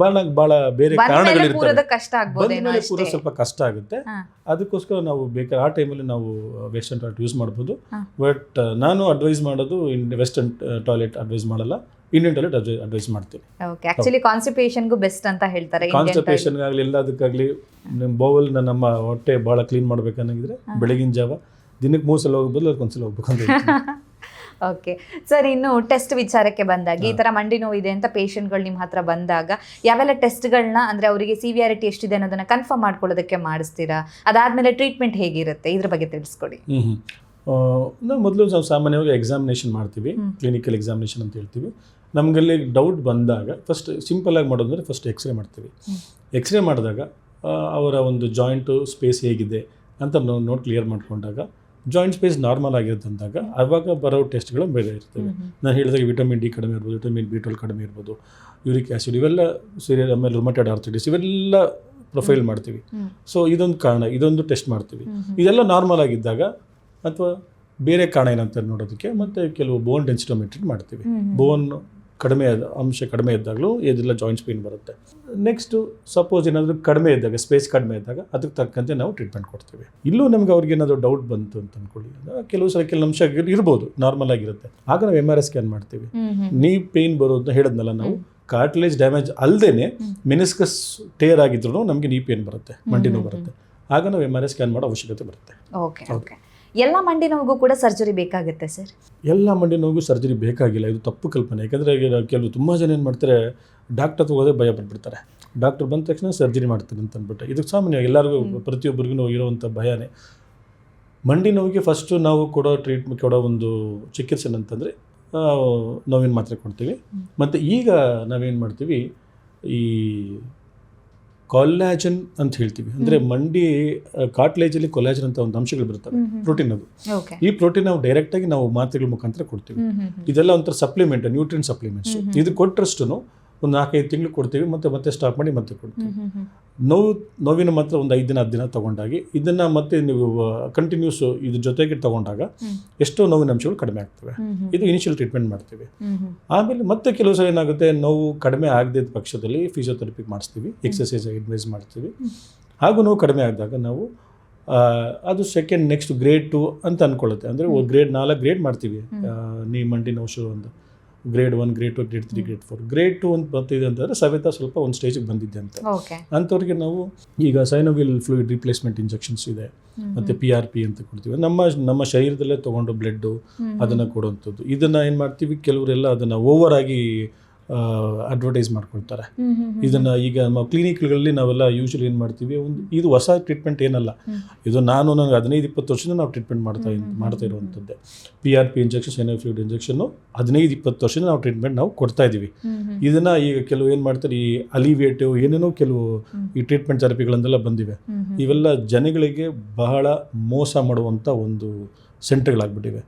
ಭಾಳ ಬೇರೆ ಕಾರಣಗಳಿರ್ತವೆ. ಪೂರ ಸ್ವಲ್ಪ ಕಷ್ಟ ಆಗುತ್ತೆ, ಅದಕ್ಕೋಸ್ಕರ ನಾವು ಬೇಕಾದ್ರೆ ಆ ಟೈಮಲ್ಲಿ ನಾವು ವೆಸ್ಟರ್ನ್ ಟಾಯ್ಲೆಟ್ ಯೂಸ್ ಮಾಡ್ಬೋದು. ಬಟ್ ನಾನು ಅಡ್ವೈಸ್ ಮಾಡೋದು ವೆಸ್ಟರ್ನ್ ಟಾಯ್ಲೆಟ್ ಅಡ್ವೈಸ್ ಮಾಡಲ್ಲ, ಇಂಡಿಯನ್ ಟಾಯ್ಲೆಟ್ ಅಡ್ವೈಸ್ ಮಾಡ್ತೀನಿ. ಓಕೆ, ಆಕ್ಚುಲಿ ಕಾನ್ಸ್ಟಿಪೇಷನ್ಗೂ ಬೆಸ್ಟ್ ಅಂತ ಹೇಳ್ತಾರೆ. ಕಾನ್ಸ್ಟಿಪೇಷನ್ಗಾಗಲಿ ಎಲ್ಲದಕ್ಕಾಗಲಿ ನಿಮ್ಮ ಬೌಲ್ನ ನಮ್ಮ ಹೊಟ್ಟೆ ಭಾಳ ಕ್ಲೀನ್ ಮಾಡ್ಬೇಕನ್ನಾಗಿದ್ರೆ ಬೆಳಗಿನ ಜಾವ ದಿನಕ್ಕೆ 3 ಸಲ ಹೋಗ್ಬೋದು, ಅದಕ್ಕೊಂದ್ಸಲ ಹೋಗ್ಬೇಕು ಅಂತ. ಓಕೆ ಸರ್, ಇನ್ನು ಟೆಸ್ಟ್ ವಿಚಾರಕ್ಕೆ ಬಂದಾಗ ಈ ಥರ ಮಂಡಿ ನೋವು ಇದೆ ಅಂತ ಪೇಷಂಟ್ಗಳು ನಿಮ್ಮ ಹತ್ರ ಬಂದಾಗ ಯಾವೆಲ್ಲ ಟೆಸ್ಟ್ಗಳನ್ನ ಅಂದರೆ ಅವರಿಗೆ ಸಿವಿಯಾರಿಟಿ ಎಷ್ಟಿದೆ ಅನ್ನೋದನ್ನ ಕನ್ಫರ್ಮ್ ಮಾಡ್ಕೊಳ್ಳೋದಕ್ಕೆ ಮಾಡಿಸ್ತೀರಾ? ಅದಾದಮೇಲೆ ಟ್ರೀಟ್ಮೆಂಟ್ ಹೇಗಿರುತ್ತೆ, ಇದ್ರ ಬಗ್ಗೆ ತಿಳಿಸ್ಕೊಡಿ. ನಾವು ಮೊದಲು ಸಾಮಾನ್ಯವಾಗಿ ಎಕ್ಸಾಮಿನೇಷನ್ ಮಾಡ್ತೀವಿ, ಕ್ಲಿನಿಕಲ್ ಎಕ್ಸಾಮಿನೇಷನ್ ಅಂತ ಹೇಳ್ತೀವಿ. ನಮಗಲ್ಲಿ ಡೌಟ್ ಬಂದಾಗ ಫಸ್ಟ್ ಸಿಂಪಲಾಗಿ ಮಾಡೋದಂದರೆ ಫಸ್ಟ್ ಎಕ್ಸ್ರೇ ಮಾಡ್ತೀವಿ. ಎಕ್ಸ್ರೇ ಮಾಡಿದಾಗ ಅವರ ಒಂದು ಜಾಯಿಂಟು ಸ್ಪೇಸ್ ಹೇಗಿದೆ ಅಂತ ನೋಡಿ ಕ್ಲಿಯರ್ ಮಾಡ್ಕೊಂಡಾಗ ಜಾಯಿಂಟ್ ಸ್ಪೇಸ್ ನಾರ್ಮಲ್ ಆಗಿರುತ್ತೆ ಅಂದಾಗ ಆವಾಗ ಬರೋ ಟೆಸ್ಟ್ಗಳು ಬೇರೆ ಇರ್ತವೆ. ನಾನು ಹೇಳಿದಾಗ ವಿಟಮಿನ್ ಡಿ ಕಡಿಮೆ ಇರ್ಬೋದು, ವಿಟಮಿನ್ B12 ಕಡಿಮೆ ಇರ್ಬೋದು, ಯೂರಿಕ್ ಆ್ಯಸಿಡ್ ಇವೆಲ್ಲ ಸೀರಿಯಲ್, ಆಮೇಲೆ ರುಮಟೆಡ್ ಆರ್ಥೈಟಿಸ್ ಇವೆಲ್ಲ ಪ್ರೊಫೈಲ್ ಮಾಡ್ತೀವಿ. ಸೊ ಇದೊಂದು ಕಾರಣ, ಇದೊಂದು ಟೆಸ್ಟ್ ಮಾಡ್ತೀವಿ. ಇದೆಲ್ಲ ನಾರ್ಮಲ್ ಆಗಿದ್ದಾಗ ಅಥವಾ ಬೇರೆ ಕಾರಣ ಏನಂತ ನೋಡೋದಕ್ಕೆ ಮತ್ತೆ ಕೆಲವು ಬೋನ್ ಡೆನ್ಸಿಟೋಮೆಟ್ರಿ ಮಾಡ್ತೀವಿ. ಬೋನ್ ಅಂಶ ಕಡಿಮೆ ಇದ್ದಾಗಲೂ ಇದೆಲ್ಲ ಜಾಯಿಂಟ್ಸ್ ಪೇನ್ ಬರುತ್ತೆ. ನೆಕ್ಸ್ಟು ಸಪೋಸ್ ಏನಾದರೂ ಕಡಿಮೆ ಇದ್ದಾಗ, ಸ್ಪೇಸ್ ಕಡಿಮೆ ಇದ್ದಾಗ ಅದಕ್ಕೆ ತಕ್ಕಂತೆ ನಾವು ಟ್ರೀಟ್ಮೆಂಟ್ ಕೊಡ್ತೀವಿ. ಇಲ್ಲೂ ನಮ್ಗೆ ಅವ್ರಿಗೆ ಏನಾದರೂ ಡೌಟ್ ಬಂತು ಅಂತ ಅಂದ್ಕೊಳ್ಳಿ, ಕೆಲವು ಸಲ ಕೆಲವು ಅಂಶ ಇರ್ಬೋದು, ನಾರ್ಮಲ್ ಆಗಿರುತ್ತೆ, ಆಗ ನಾವು MRI ಸ್ಕ್ಯಾನ್ ಮಾಡ್ತೀವಿ. ನೀ ಪೇನ್ ಬರೋದು ಹೇಳಿದ್ನಲ್ಲ, ನಾವು ಕಾರ್ಟಿಲೇಜ್ ಡ್ಯಾಮೇಜ್ ಅಲ್ಲದೆ ಮೆನಿಸ್ಕಸ್ ಟೇರ್ ಆಗಿದ್ರು ನಮಗೆ ನೀ ಪೇನ್ ಬರುತ್ತೆ, ಮಂಡಿ ನೋವು ಬರುತ್ತೆ, ಆಗ ನಾವು MRI ಸ್ಕ್ಯಾನ್ ಮಾಡೋ ಅವಶ್ಯಕತೆ ಬರುತ್ತೆ. Okay okay. ಎಲ್ಲ ಮಂಡಿ ನೋವಿಗೂ ಕೂಡ ಸರ್ಜರಿ ಬೇಕಾಗುತ್ತೆ ಸರ್? ಎಲ್ಲ ಮಂಡಿ ನೋವಿಗೂ ಸರ್ಜರಿ ಬೇಕಾಗಿಲ್ಲ, ಇದು ತಪ್ಪು ಕಲ್ಪನೆ. ಯಾಕಂದರೆ ಕೆಲವು ತುಂಬ ಜನ ಏನು ಮಾಡ್ತಾರೆ, ಡಾಕ್ಟರ್ ಹೋಗೋದೇ ಭಯ ಪಡ್ಬಿಡ್ತಾರೆ. ಡಾಕ್ಟರ್ ಬಂದ ತಕ್ಷಣ ಸರ್ಜರಿ ಮಾಡ್ತಾರೆ ಅಂತ ಅಂದ್ಬಿಟ್ಟು, ಇದಕ್ಕೆ ಸಾಮಾನ್ಯ ಎಲ್ಲರಿಗೂ ಪ್ರತಿಯೊಬ್ಬರಿಗೂ ಇರುವಂಥ ಭಯನೇ. ಮಂಡಿ ನೋವಿಗೆ ಫಸ್ಟು ನಾವು ಕೊಡೋ ಒಂದು ಚಿಕಿತ್ಸೆ ಅಂತಂದರೆ ನೋವಿನ ಮಾತ್ರೆ ಕೊಡ್ತೀವಿ. ಮತ್ತು ಈಗ ನಾವೇನು ಮಾಡ್ತೀವಿ, ಈ ಕೊಲ್ಲಾಜನ್ ಅಂತ ಹೇಳ್ತೀವಿ. ಅಂದರೆ ಮಂಡಿ ಕಾರ್ಟಿಲೇಜಲ್ಲಿ ಕೊಲ್ಲಾಜನ್ ಅಂತ ಒಂದು ಅಂಶಗಳು ಬರ್ತವೆ, ಪ್ರೋಟೀನ್. ಅದು ಈ ಪ್ರೋಟೀನ್ ನಾವು ಡೈರೆಕ್ಟಾಗಿ ನಾವು ಮಾತ್ರೆಗಳ ಮುಖಾಂತರ ಕೊಡ್ತೀವಿ. ಇದೆಲ್ಲ ಒಂಥರ ಸಪ್ಲಿಮೆಂಟ್, ನ್ಯೂಟ್ರಿಯನ್ ಸಪ್ಲಿಮೆಂಟ್ಸ್. ಇದು ಕೊಟ್ಟರಷ್ಟು ಒಂದು 4-5 ತಿಂಗಳು ಕೊಡ್ತೀವಿ, ಮತ್ತೆ ಸ್ಟಾಪ್ ಮಾಡಿ ಮತ್ತೆ ಕೊಡ್ತೀವಿ. ನೋವಿನ ಮಾತ್ರ ಒಂದು 5 ದಿನ 10 ದಿನ ತೊಗೊಂಡಾಗಿ ಇದನ್ನು ಮತ್ತೆ ನೀವು ಕಂಟಿನ್ಯೂಸ್ ಇದ್ರ ಜೊತೆಗೆ ತೊಗೊಂಡಾಗ ಎಷ್ಟೋ ನೋವಿನ ಅಂಶಗಳು ಕಡಿಮೆ ಆಗ್ತವೆ. ಇದು ಇನಿಷಿಯಲ್ ಟ್ರೀಟ್ಮೆಂಟ್ ಮಾಡ್ತೀವಿ. ಆಮೇಲೆ ಮತ್ತೆ ಕೆಲವು ಸಲ ಏನಾಗುತ್ತೆ, ನೋವು ಕಡಿಮೆ ಆಗದ ಪಕ್ಷದಲ್ಲಿ ಫಿಸಿಯೋಥೆರಪಿ ಮಾಡಿಸ್ತೀವಿ, ಎಕ್ಸಸೈಸ್ ಅಡ್ವೈಸ್ ಮಾಡ್ತೀವಿ. ಹಾಗೂ ನೋವು ಕಡಿಮೆ ಆಗಿದಾಗ ನಾವು ಅದು ನೆಕ್ಸ್ಟ್ ಗ್ರೇಡ್ 2 ಅಂತ ಅಂದ್ಕೊಳ್ಳುತ್ತೆ. ಅಂದರೆ ಗ್ರೇಡ್ 4 ಗ್ರೇಡ್ ಮಾಡ್ತೀವಿ. ನೀ ಮಂಡಿ ನೋವು ಶುರು ಅಂತ grade 1, grade 2, grade 3, grade 4. Grade 2 ಅಂತ ಬರ್ತಿದೆ ಅಂತಂದರೆ ಸವೇತ ಸ್ವಲ್ಪ ಒಂದು ಸ್ಟೇಜಿಗೆ ಬಂದಿದ್ದೆ ಅಂತ. ಅಂಥವ್ರಿಗೆ ನಾವು ಈಗ ಸೈನೋವಿಲ್ ಫ್ಲೂಯಿಡ್ ರಿಪ್ಲೇಸ್ಮೆಂಟ್ ಇಂಜೆಕ್ಷನ್ಸ್ ಇದೆ, ಮತ್ತು PRP ಅಂತ ಕೊಡ್ತೀವಿ. ನಮ್ಮ ಶರೀರದಲ್ಲೇ ತೊಗೊಂಡು ಬ್ಲಡ್ಡು ಅದನ್ನು ಕೊಡುವಂಥದ್ದು. ಇದನ್ನು ಏನು ಮಾಡ್ತೀವಿ, ಕೆಲವರೆಲ್ಲ ಅದನ್ನು ಓವರ್ ಆಗಿ ಅಡ್ವರ್ಟೈಸ್ ಮಾಡ್ಕೊಳ್ತಾರೆ. ಇದನ್ನು ಈಗ ನಮ್ಮ ಕ್ಲಿನಿಕ್ಗಳಲ್ಲಿ ನಾವೆಲ್ಲ ಯೂಶಲಿ ಏನು ಮಾಡ್ತೀವಿ, ಇದು ಹೊಸ ಟ್ರೀಟ್ಮೆಂಟ್ ಏನಲ್ಲ, ಇದು ನನಗೆ 15-20 ವರ್ಷದಿಂದ ನಾವು ಟ್ರೀಟ್ಮೆಂಟ್ ಮಾಡ್ತಾ ಇರುವಂಥದ್ದೇ. PRP injection, synovial fluid injection 15-20 ವರ್ಷದಿಂದ ನಾವು ಟ್ರೀಟ್ಮೆಂಟ್ ನಾವು ಕೊಡ್ತಾ ಇದ್ದೀವಿ. ಇದನ್ನು ಈಗ ಕೆಲವು ಏನು ಮಾಡ್ತಾರೆ, ಈ ಅಲಿವೇಟಿವ್ ಏನೇನೋ ಕೆಲವು ಈ ಟ್ರೀಟ್ಮೆಂಟ್ ಥೆರಪಿಗಳಂದೆಲ್ಲ ಬಂದಿವೆ. ಇವೆಲ್ಲ ಜನಗಳಿಗೆ ಬಹಳ ಮೋಸ ಮಾಡುವಂಥ ಒಂದು ಸೆಂಟರ್ಗಳಾಗ್ಬಿಟ್ಟಿವೆ,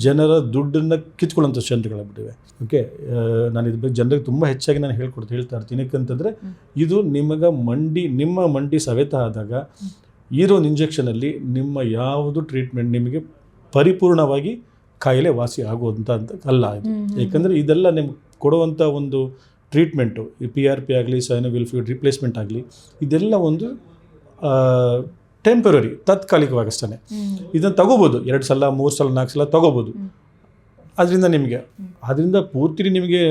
ಜನರ ದುಡ್ಡನ್ನು ಕಿತ್ಕೊಳ್ಳೋಂಥ ಸೆಂಟರ್ಗಳಾಗ್ಬಿಟ್ಟಿವೆ. ಓಕೆ, ನಾನು ಇದ್ರ ಬಗ್ಗೆ ಜನರಿಗೆ ತುಂಬ ಹೆಚ್ಚಾಗಿ ನಾನು ಹೇಳ್ತಾ ಇರ್ತೀನಿ. ಯಾಕಂತಂದರೆ ಇದು ನಿಮ್ಮ ಮಂಡಿ ಸವೆತ ಆದಾಗ ಇರೋ ಇಂಜೆಕ್ಷನಲ್ಲಿ ನಿಮ್ಮ ಯಾವುದು ಟ್ರೀಟ್ಮೆಂಟ್ ನಿಮಗೆ ಪರಿಪೂರ್ಣವಾಗಿ ಕಾಯಿಲೆ ವಾಸಿ ಆಗುವಂಥ ಅಲ್ಲ ಇದು. ಯಾಕಂದರೆ ಇದೆಲ್ಲ ನಿಮ್ಗೆ ಕೊಡುವಂಥ ಒಂದು ಟ್ರೀಟ್ಮೆಂಟು, ಈ PRP ಆಗಲಿ, ಸೈನೋವಿಲ್ ಫ್ಲೂಯಿಡ್ ರಿಪ್ಲೇಸ್ಮೆಂಟ್ ಆಗಲಿ, ಇದೆಲ್ಲ ಒಂದು ಟೆಂಪರರಿ, ತಾತ್ಕಾಲಿಕವಾಗಷ್ಟೇ. ಇದನ್ನು ತಗೋಬೋದು 2 ಸಲ 3 ಸಲ 4 ಸಲ ತಗೋಬೋದು. ಅದರಿಂದ ಪೂರ್ತಿ ನಿಮಗೆ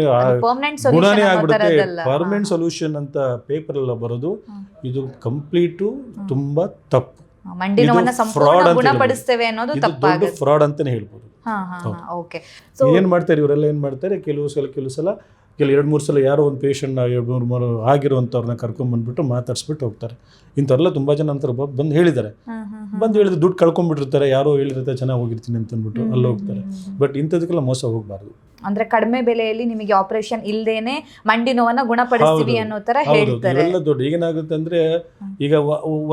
ಗುಣನೇ ಆಗ್ಬಿಡುತ್ತೆ. ಪರ್ಮನೆಂಟ್ ಸೊಲ್ಯೂಷನ್ ಅಂತ ಪೇಪರ್ ಎಲ್ಲ ಬರೋದು, ಇದು ಕಂಪ್ಲೀಟು ತುಂಬ ತಪ್ಪು. ಫ್ರಾಡ್ ಅಂತಾನೆ ಹೇಳ್ಬೋದು. ಏನ್ ಮಾಡ್ತಾರೆ ಇವರೆಲ್ಲ, ಏನ್ ಮಾಡ್ತಾರೆ, ಕೆಲವು ಸಲ 2-3 ಸಲ ಯಾರೋ ಒಂದು ಪೇಷಂಟ್ 2-3 ಆಗಿರುವಂಥವ್ರನ್ನ ಕರ್ಕೊಂಡ್ಬಂದ್ಬಿಟ್ಟು ಮಾತಾಡ್ಸ್ಬಿಟ್ಟು ಹೋಗ್ತಾರೆ. ಇಂಥವ್ರೆಲ್ಲ ತುಂಬ ಜನ ನಂತರ ಬಂದು ಹೇಳಿದ್ದಾರೆ, ಹೇಳಿದ್ರೆ ದುಡ್ಡು ಕಳ್ಕೊಂಡ್ಬಿಟ್ಟಿರ್ತಾರೆ, ಯಾರೋ ಹೇಳಿರ್ತಾರೆ ಚೆನ್ನಾಗಿ ಹೋಗಿರ್ತೀನಿ ಅಂತ ಅಂದ್ಬಿಟ್ಟು ಅಲ್ಲಿ ಹೋಗ್ತಾರೆ. ಬಟ್ ಇಂಥದಕ್ಕೆಲ್ಲ ಮೋಸ ಹೋಗಬಾರ್ದು. ಅಂದ್ರೆ ಕಡಿಮೆ ಬೆಲೆಯಲ್ಲಿ ನಿಮಗೆ ಆಪರೇಷನ್ ಇಲ್ದೇನೆ ಮಂಡಿ ನೋವನ್ನ ಗುಣಪಡಿಸ್ತೀವಿ ಅನ್ನೋ ತರ ಹೇಳ್ತಾರೆ. ಇವೆಲ್ಲ ದೊಡ್ಡ ಈಗೇನಾಗುತ್ತೆ ಅಂದ್ರೆ ಈಗ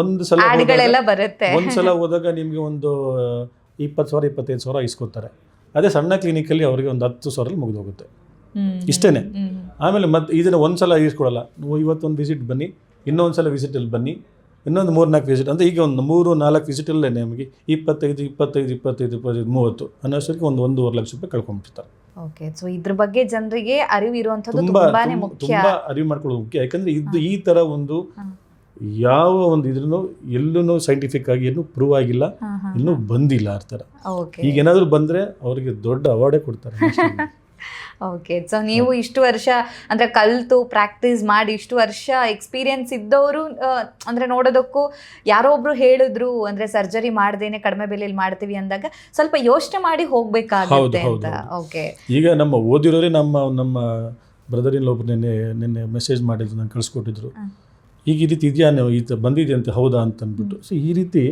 ಒಂದು ಸಲ ಆಡ್ಗಳೆಲ್ಲ ಬರುತ್ತೆ. ಒಂದ್ಸಲ ಹೋದಾಗ ನಿಮ್ಗೆ ಒಂದು 20,000 25,000 ಇಸ್ಕೊತಾರೆ. ಅದೇ ಸಣ್ಣ ಕ್ಲಿನಿಕಲ್ಲಿ ಅವರಿಗೆ ಒಂದು 10,000 ಮುಗಿದು ಹೋಗುತ್ತೆ ಇಷ್ಟೇನೆ. ಆಮೇಲೆ ಮತ್ತೆ ಇದನ್ನ ಒಂದ್ಸಲ ಇಸ್ಕೊಡಲ್ಲ, ಇವತ್ತೊಂದು ವಿಸಿಟ್ ಬನ್ನಿ, ಇನ್ನೊಂದ್ಸಲ ವಿಸಿಟಲ್ಲಿ ಬನ್ನಿ, ಇನ್ನೊಂದು 3-4 ವಿಸಿಟ್ ಅಂತ ಈಗ ಒಂದು 3-4 ವಿಸಿಟಲ್ಲೇ ನಮಗೆ 25,000 ಅನ್ನೋಷ್ಟಕ್ಕೆ ಒಂದು 1.5 ಲಕ್ಷ ರೂಪಾಯಿ ಕಳ್ಕೊಂಡ್ಬಿಡ್ತಾರೆ. ಓಕೆ, ಸೊ ಇದ್ರ ಬಗ್ಗೆ ಜನರಿಗೆ ಅರಿವು ಇರುವಂತದ್ದು ತುಂಬಾನೇ ಮುಖ್ಯ, ತುಂಬಾ ಅರಿವು ಮಾಡ್ಕೊಳ್ಳೋದು ಮುಖ್ಯ. ಯಾಕಂದ್ರೆ ಈ ತರ ಒಂದು ಯಾವ ಒಂದು ಇದ್ರೂ ಎಲ್ಲೂ ಸೈಂಟಿಫಿಕ್ ಆಗಿ ಏನು ಪ್ರೂವ್ ಆಗಿಲ್ಲ, ಇನ್ನೂ ಬಂದಿಲ್ಲ ಆ ಥರ. ಈಗ ಏನಾದರೂ ಬಂದ್ರೆ ಅವರಿಗೆ ದೊಡ್ಡ ಅವಾರ್ಡೇ ಕೊಡ್ತಾರೆ. ಓಕೆ, ಸೊ ನೀವು ಇಷ್ಟು ವರ್ಷ ಅಂದ್ರೆ ಕಲ್ತು ಪ್ರಾಕ್ಟೀಸ್ ಮಾಡಿ ಇಷ್ಟು ವರ್ಷ ಎಕ್ಸ್ಪೀರಿಯನ್ಸ್ ಇದ್ದವರು ಅಂದ್ರೆ ನೋಡೋದಕ್ಕೂ ಯಾರೋ ಒಬ್ರು ಹೇಳಿದ್ರು ಅಂದ್ರೆ ಸರ್ಜರಿ ಮಾಡ್ದೇನೆ ಕಡಿಮೆ ಬೆಲೆಯಲ್ಲಿ ಮಾಡ್ತೀವಿ ಅಂದಾಗ ಸ್ವಲ್ಪ ಯೋಚನೆ ಮಾಡಿ ಹೋಗ್ಬೇಕಾಗುತ್ತೆ ಅಂತ. ಓಕೆ, ಈಗ ನಮ್ಮ ಓದಿರೋರೇ ನಮ್ಮ ಬ್ರದರ್ ಇನ್ ಒಬ್ರು ನಿನ್ನೆ ಮೆಸೇಜ್ ಮಾಡಿದ್ರು, ನಾನು ಕಳಿಸ್ಕೊಟ್ಟಿದ್ರು, ಈಗ ಈ ರೀತಿ ಇದೆಯಾ, ನೀವು ಬಂದಿದೆ ಅಂತ ಹೌದಾ ಅಂತ ಅಂದ್ಬಿಟ್ಟು. ಸೊ ಈ ರೀತಿ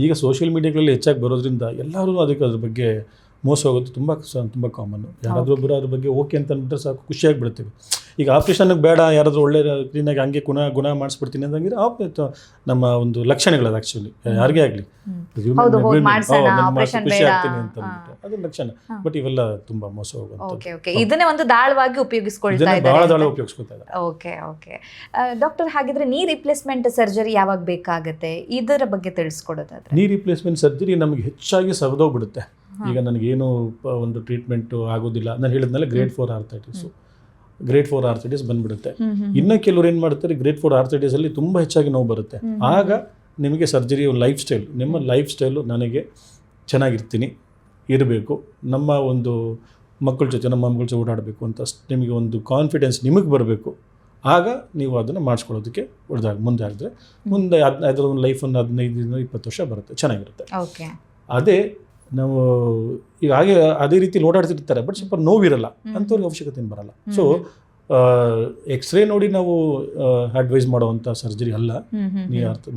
ಈಗ ಸೋಷಿಯಲ್ ಮೀಡಿಯಾಗಳಲ್ಲಿ ಹೆಚ್ಚಾಗಿ ಬರೋದ್ರಿಂದ ಎಲ್ಲರೂ ಅದಕ್ಕೆ ಅದ್ರ ಬಗ್ಗೆ ಮೋಸ ಹೋಗೋದು ತುಂಬ ಕಾಮನ್ನು. ಯಾರಾದರೂ ಒಬ್ಬರು ಅದ್ರ ಬಗ್ಗೆ ಓಕೆ ಅಂತ ಅಂದ್ಬಿಟ್ರೆ ಸಾಕು, ಖುಷಿಯಾಗಿ ಬಿಡ್ತೀವಿ. ಈಗ ಆಪ್ರೇಷನ್ಗೆ ಬೇಡ, ಯಾರಾದರೂ ಒಳ್ಳೆ ಕ್ಲೀನಾಗಿ ಹಂಗೆ ಗುಣ ಮಾಡಿಸ್ಬಿಡ್ತೀನಿ ಅಂತಂದ್ರೆ ನಮ್ಮ ಒಂದು ಲಕ್ಷಣಗಳು ಅದು ಆ್ಯಕ್ಚುಲಿ ಯಾರಿಗೇ ಆಗಲಿ ಖುಷಿ ಆಗ್ತೀನಿ ಅಂತ ಅಂದ್ಬಿಟ್ಟು ಅದು ಲಕ್ಷಣ. ಬಟ್ ಇವೆಲ್ಲ ತುಂಬ ಮೋಸ ಹೋಗೋದು. ಇದನ್ನೇ ಒಂದು ದಾಳವಾಗಿ ಉಪಯೋಗಿಸ್ಕೊಳ್ತಾ ಇದ್ದಾರೆ. ಓಕೆ ಓಕೆ ಡಾಕ್ಟರ್, ಹಾಗಿದ್ರೆ ನೀ ರಿಪ್ಲೇಸ್ಮೆಂಟ್ ಸರ್ಜರಿ ಯಾವಾಗ ಬೇಕಾಗುತ್ತೆ, ಇದರ ಬಗ್ಗೆ ತಿಳಿಸ್ಕೊಡೋದಾದ್ರೆ? ನೀ ರಿಪ್ಲೇಸ್ಮೆಂಟ್ ಸರ್ಜರಿ ನಮಗೆ ಹೆಚ್ಚಾಗಿ ಸವದೋಗ್ಬಿಡುತ್ತೆ. ಈಗ ನನಗೇನು ಒಂದು ಟ್ರೀಟ್ಮೆಂಟು ಆಗೋದಿಲ್ಲ, ನಾನು ಹೇಳಿದ್ಮೇಲೆ ಗ್ರೇಡ್ 4 ಆರ್ಥೈಟಿಸ್ ಬಂದ್ಬಿಡುತ್ತೆ. ಇನ್ನು ಕೆಲವರು ಏನು ಮಾಡ್ತಾರೆ, ಗ್ರೇಡ್ 4 ಆರ್ಥೈಟಿಸಲ್ಲಿ ತುಂಬ ಹೆಚ್ಚಾಗಿ ನೋವು ಬರುತ್ತೆ. ಆಗ ನಿಮಗೆ ಸರ್ಜರಿ ಲೈಫ್ ಸ್ಟೈಲ್, ನಿಮ್ಮ ಲೈಫ್ ಸ್ಟೈಲು ನನಗೆ ಚೆನ್ನಾಗಿರ್ತೀನಿ ಇರಬೇಕು, ನಮ್ಮ ಒಂದು ಮಕ್ಕಳ ಜೊತೆ ಓಡಾಡಬೇಕು ಅಂತ ನಿಮಗೆ ಒಂದು ಕಾನ್ಫಿಡೆನ್ಸ್ ನಿಮಗೆ ಬರಬೇಕು. ಆಗ ನೀವು ಅದನ್ನು ಮಾಡಿಸ್ಕೊಳ್ಳೋದಕ್ಕೆ ಮುಂದೆ ಆಗಿದ್ರೆ ಅದರ ಒಂದು ಲೈಫ್ ಒಂದು 15-20 ವರ್ಷ ಬರುತ್ತೆ, ಚೆನ್ನಾಗಿರುತ್ತೆ. ಅದೇ ನಾವು ಈಗ ಹಾಗೆ ಅದೇ ರೀತಿ ಓಡಾಡ್ತಿರ್ತಾರೆ, ಬಟ್ ಸ್ವಲ್ಪ ನೋವಿರಲ್ಲ ಅಂಥವ್ರಿಗೆ ಅವಶ್ಯಕತೆ ಏನು ಬರಲ್ಲ. ಸೊ ಎಕ್ಸ್ರೇ ನೋಡಿ ನಾವು ಅಡ್ವೈಸ್ ಮಾಡೋವಂಥ ಸರ್ಜರಿ ಅಲ್ಲ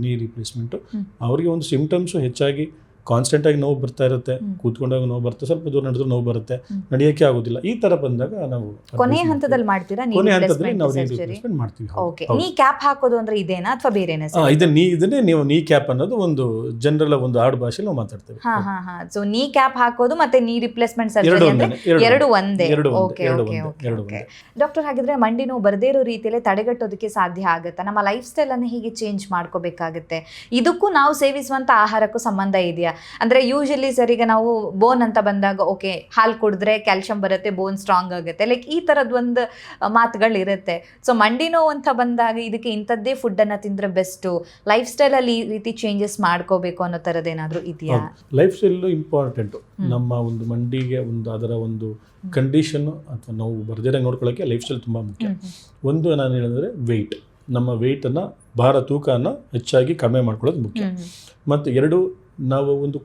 ನೀ ರಿಪ್ಲೇಸ್ಮೆಂಟು. ಅವರಿಗೆ ಒಂದು ಸಿಂಪ್ಟಮ್ಸು ಹೆಚ್ಚಾಗಿ ಕಾನ್ಸ್ಟೆಂಟಾಗಿ ನೋವು ಬರ್ತಾ ಇರುತ್ತೆ, ಕೂತ್ಕೊಂಡಾಗ ನೋವು ಬರುತ್ತೆ, ಸ್ವಲ್ಪ ದೂರ ನಡೆದ್ರೆ ನೋವು ಬರುತ್ತೆ, ನಡೆಯೋಕ್ಕೆ ಆಗೋದಿಲ್ಲ. ಈ ಥರ ಬಂದಾಗ ನಾವು ಕೊನೆಯ ಹಂತದಲ್ಲಿ ಮಾಡ್ತೀರಾ? ಕೊನೆಯ ಹಂತದಲ್ಲಿ ನಾವು ನೀ ರಿಪ್ಲೇಸ್ಮೆಂಟ್ ಮಾಡ್ತೀವಿ. ಓಕೆ, ನೀ ಕ್ಯಾಪ್ ಹಾಕೋದು ಅಂದ್ರೆ ಇದೇನಾ ಅಥವಾ ಬೇರೆನಾ? ಇದನ್ನೇ ನೀವು ನೀ ಕ್ಯಾಪ್ ಅನ್ನೋದು ಒಂದು ಜನರಲ್ ಒಂದು ಆಡು ಭಾಷೆಯಲ್ಲಿ ನಾವು ಮಾತಾಡ್ತೇವೆ. ಸೊ ನೀ ಕ್ಯಾಪ್ ಹಾಕೋದು ಮತ್ತೆ ನೀ ರಿಪ್ಲೇಸ್ಮೆಂಟ್ ಸರ್ಜರಿ ಅಂದ್ರೆ ಎರಡು ಒಂದೇ. ಓಕೆ ಡಾಕ್ಟರ್, ಹಾಗಿದ್ರೆ ಮಂಡಿ ನೋವು ಬರದೇ ಇರೋ ರೀತಿಯಲ್ಲಿ ತಡೆಗಟ್ಟೋದಕ್ಕೆ ಸಾಧ್ಯ ಆಗುತ್ತಾ? ನಮ್ಮ ಲೈಫ್ ಸ್ಟೈಲ್ ಅನ್ನು ಹೀಗೆ ಚೇಂಜ್ ಮಾಡ್ಕೋಬೇಕಾಗುತ್ತೆ. ಇದಕ್ಕೂ ನಾವು ಸೇವಿಸುವಂತ ಆಹಾರಕ್ಕೂ ಸಂಬಂಧ ಇದೆಯಾ? ಅಂದ್ರೆ ಯೂಶಲಿ ಸರ್ ಈಗ ನಾವು ಬೋನ್ ಅಂತ ಬಂದಾಗ ಓಕೆ, ಹಾಲು ಕುಡಿದ್ರೆ ಕ್ಯಾಲ್ಸಿಯಂ ಬರುತ್ತೆ, ಬೋನ್ ಸ್ಟ್ರಾಂಗ್ ಆಗುತ್ತೆ, ಲೈಕ್ ಈ ತರದ್ ಒಂದು ಮಾತುಗಳಿರುತ್ತೆ. ಸೊ ಮಂಡಿ ನೋವು ಅಂತ ಬಂದಾಗ ಇದಕ್ಕೆ ಇಂಥದ್ದೇ ಫುಡ್ ಅನ್ನ ತಿಂದ್ರೆ ಬೆಸ್ಟು, ಲೈಫ್ ಸ್ಟೈಲ್ ಅಲ್ಲಿ ಈ ರೀತಿ ಚೇಂಜಸ್ ಮಾಡ್ಕೋಬೇಕು ಅನ್ನೋ ತರದೇನಾದ್ರೂ ಇದೆಯಾ? Life style important. ನಮ್ಮ ಒಂದು ಮಂಡಿಗೆ ಒಂದು ಅದರ ಒಂದು ಕಂಡೀಷನ್ ಅಥವಾ ನೋವು ಬರ್ದಿರಂಗೆ ನೋಡ್ಕೊಳ್ಳೋಕ್ಕೆ ಲೈಫ್ ಸ್ಟೈಲ್ ತುಂಬ ಮುಖ್ಯ. ಒಂದು ನಾನು ಹೇಳಿದ್ರೆ ವೆಯ್ಟ್, ನಮ್ಮ ವೆಯ್ಟನ್ನು ತೂಕನ ಹೆಚ್ಚಾಗಿ ಕಡಿಮೆ ಮಾಡ್ಕೊಳ್ಳೋದು ಮುಖ್ಯ. ಮತ್ತು ಎರಡು, ನಾವು ಒಂದು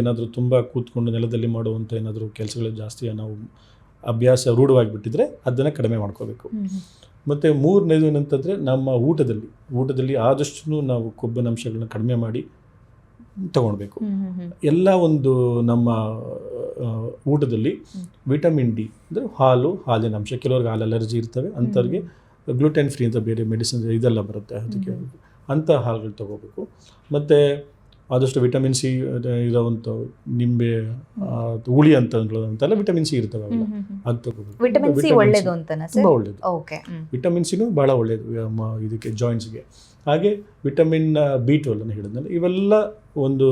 ಏನಾದರೂ ತುಂಬ ಕೂತ್ಕೊಂಡು ನೆಲದಲ್ಲಿ ಮಾಡುವಂಥ ಏನಾದರೂ ಕೆಲಸಗಳು ಜಾಸ್ತಿ ನಾವು ಅಭ್ಯಾಸ ರೂಢವಾಗಿಬಿಟ್ಟಿದ್ರೆ ಅದನ್ನು ಕಡಿಮೆ ಮಾಡ್ಕೋಬೇಕು. ಮತ್ತು ಮೂರನೇದು ಏನಂತಂದರೆ ನಮ್ಮ ಊಟದಲ್ಲಿ ಆದಷ್ಟು ನಾವು ಕೊಬ್ಬಿನಾಂಶಗಳನ್ನ ಕಡಿಮೆ ಮಾಡಿ ತಗೊಳ್ಬೇಕು. ಎಲ್ಲ ಒಂದು ನಮ್ಮ ಊಟದಲ್ಲಿ ವಿಟಮಿನ್ ಡಿ ಅಂದರೆ ಹಾಲಿನ ಅಂಶ, ಕೆಲವ್ರಿಗೆ ಹಾಲು ಅಲರ್ಜಿ ಇರ್ತವೆ, ಅಂಥವ್ರಿಗೆ ಗ್ಲೂಟೆನ್ ಫ್ರೀ ಅಂತ ಬೇರೆ ಮೆಡಿಸಿನ್ ಇದೆಲ್ಲ ಬರುತ್ತೆ, ಅದಕ್ಕೆ ಅಂಥ ಹಾಲುಗಳು ತಗೋಬೇಕು. ಮತ್ತು ಆದಷ್ಟು ವಿಟಮಿನ್ ಸಿ ಇರೋವಂಥ ನಿಂಬೆ, ಹುಳಿ ಅಂತೆಲ್ಲ ವಿಟಮಿನ್ ಸಿ ಇರ್ತವೆ, ಅದು ತಗೋಬೇಕು. ತುಂಬ ಒಳ್ಳೆಯದು. ವಿಟಮಿನ್ ಸಿನೂ ಭಾಳ ಒಳ್ಳೆಯದು ಇದಕ್ಕೆ, ಜಾಯಿಂಟ್ಸ್ಗೆ. ಹಾಗೆ ವಿಟಮಿನ್ B12 ಅನ್ನು ಹೇಳಿದ್ನಲ್ಲ, ಇವೆಲ್ಲ ಒಂದು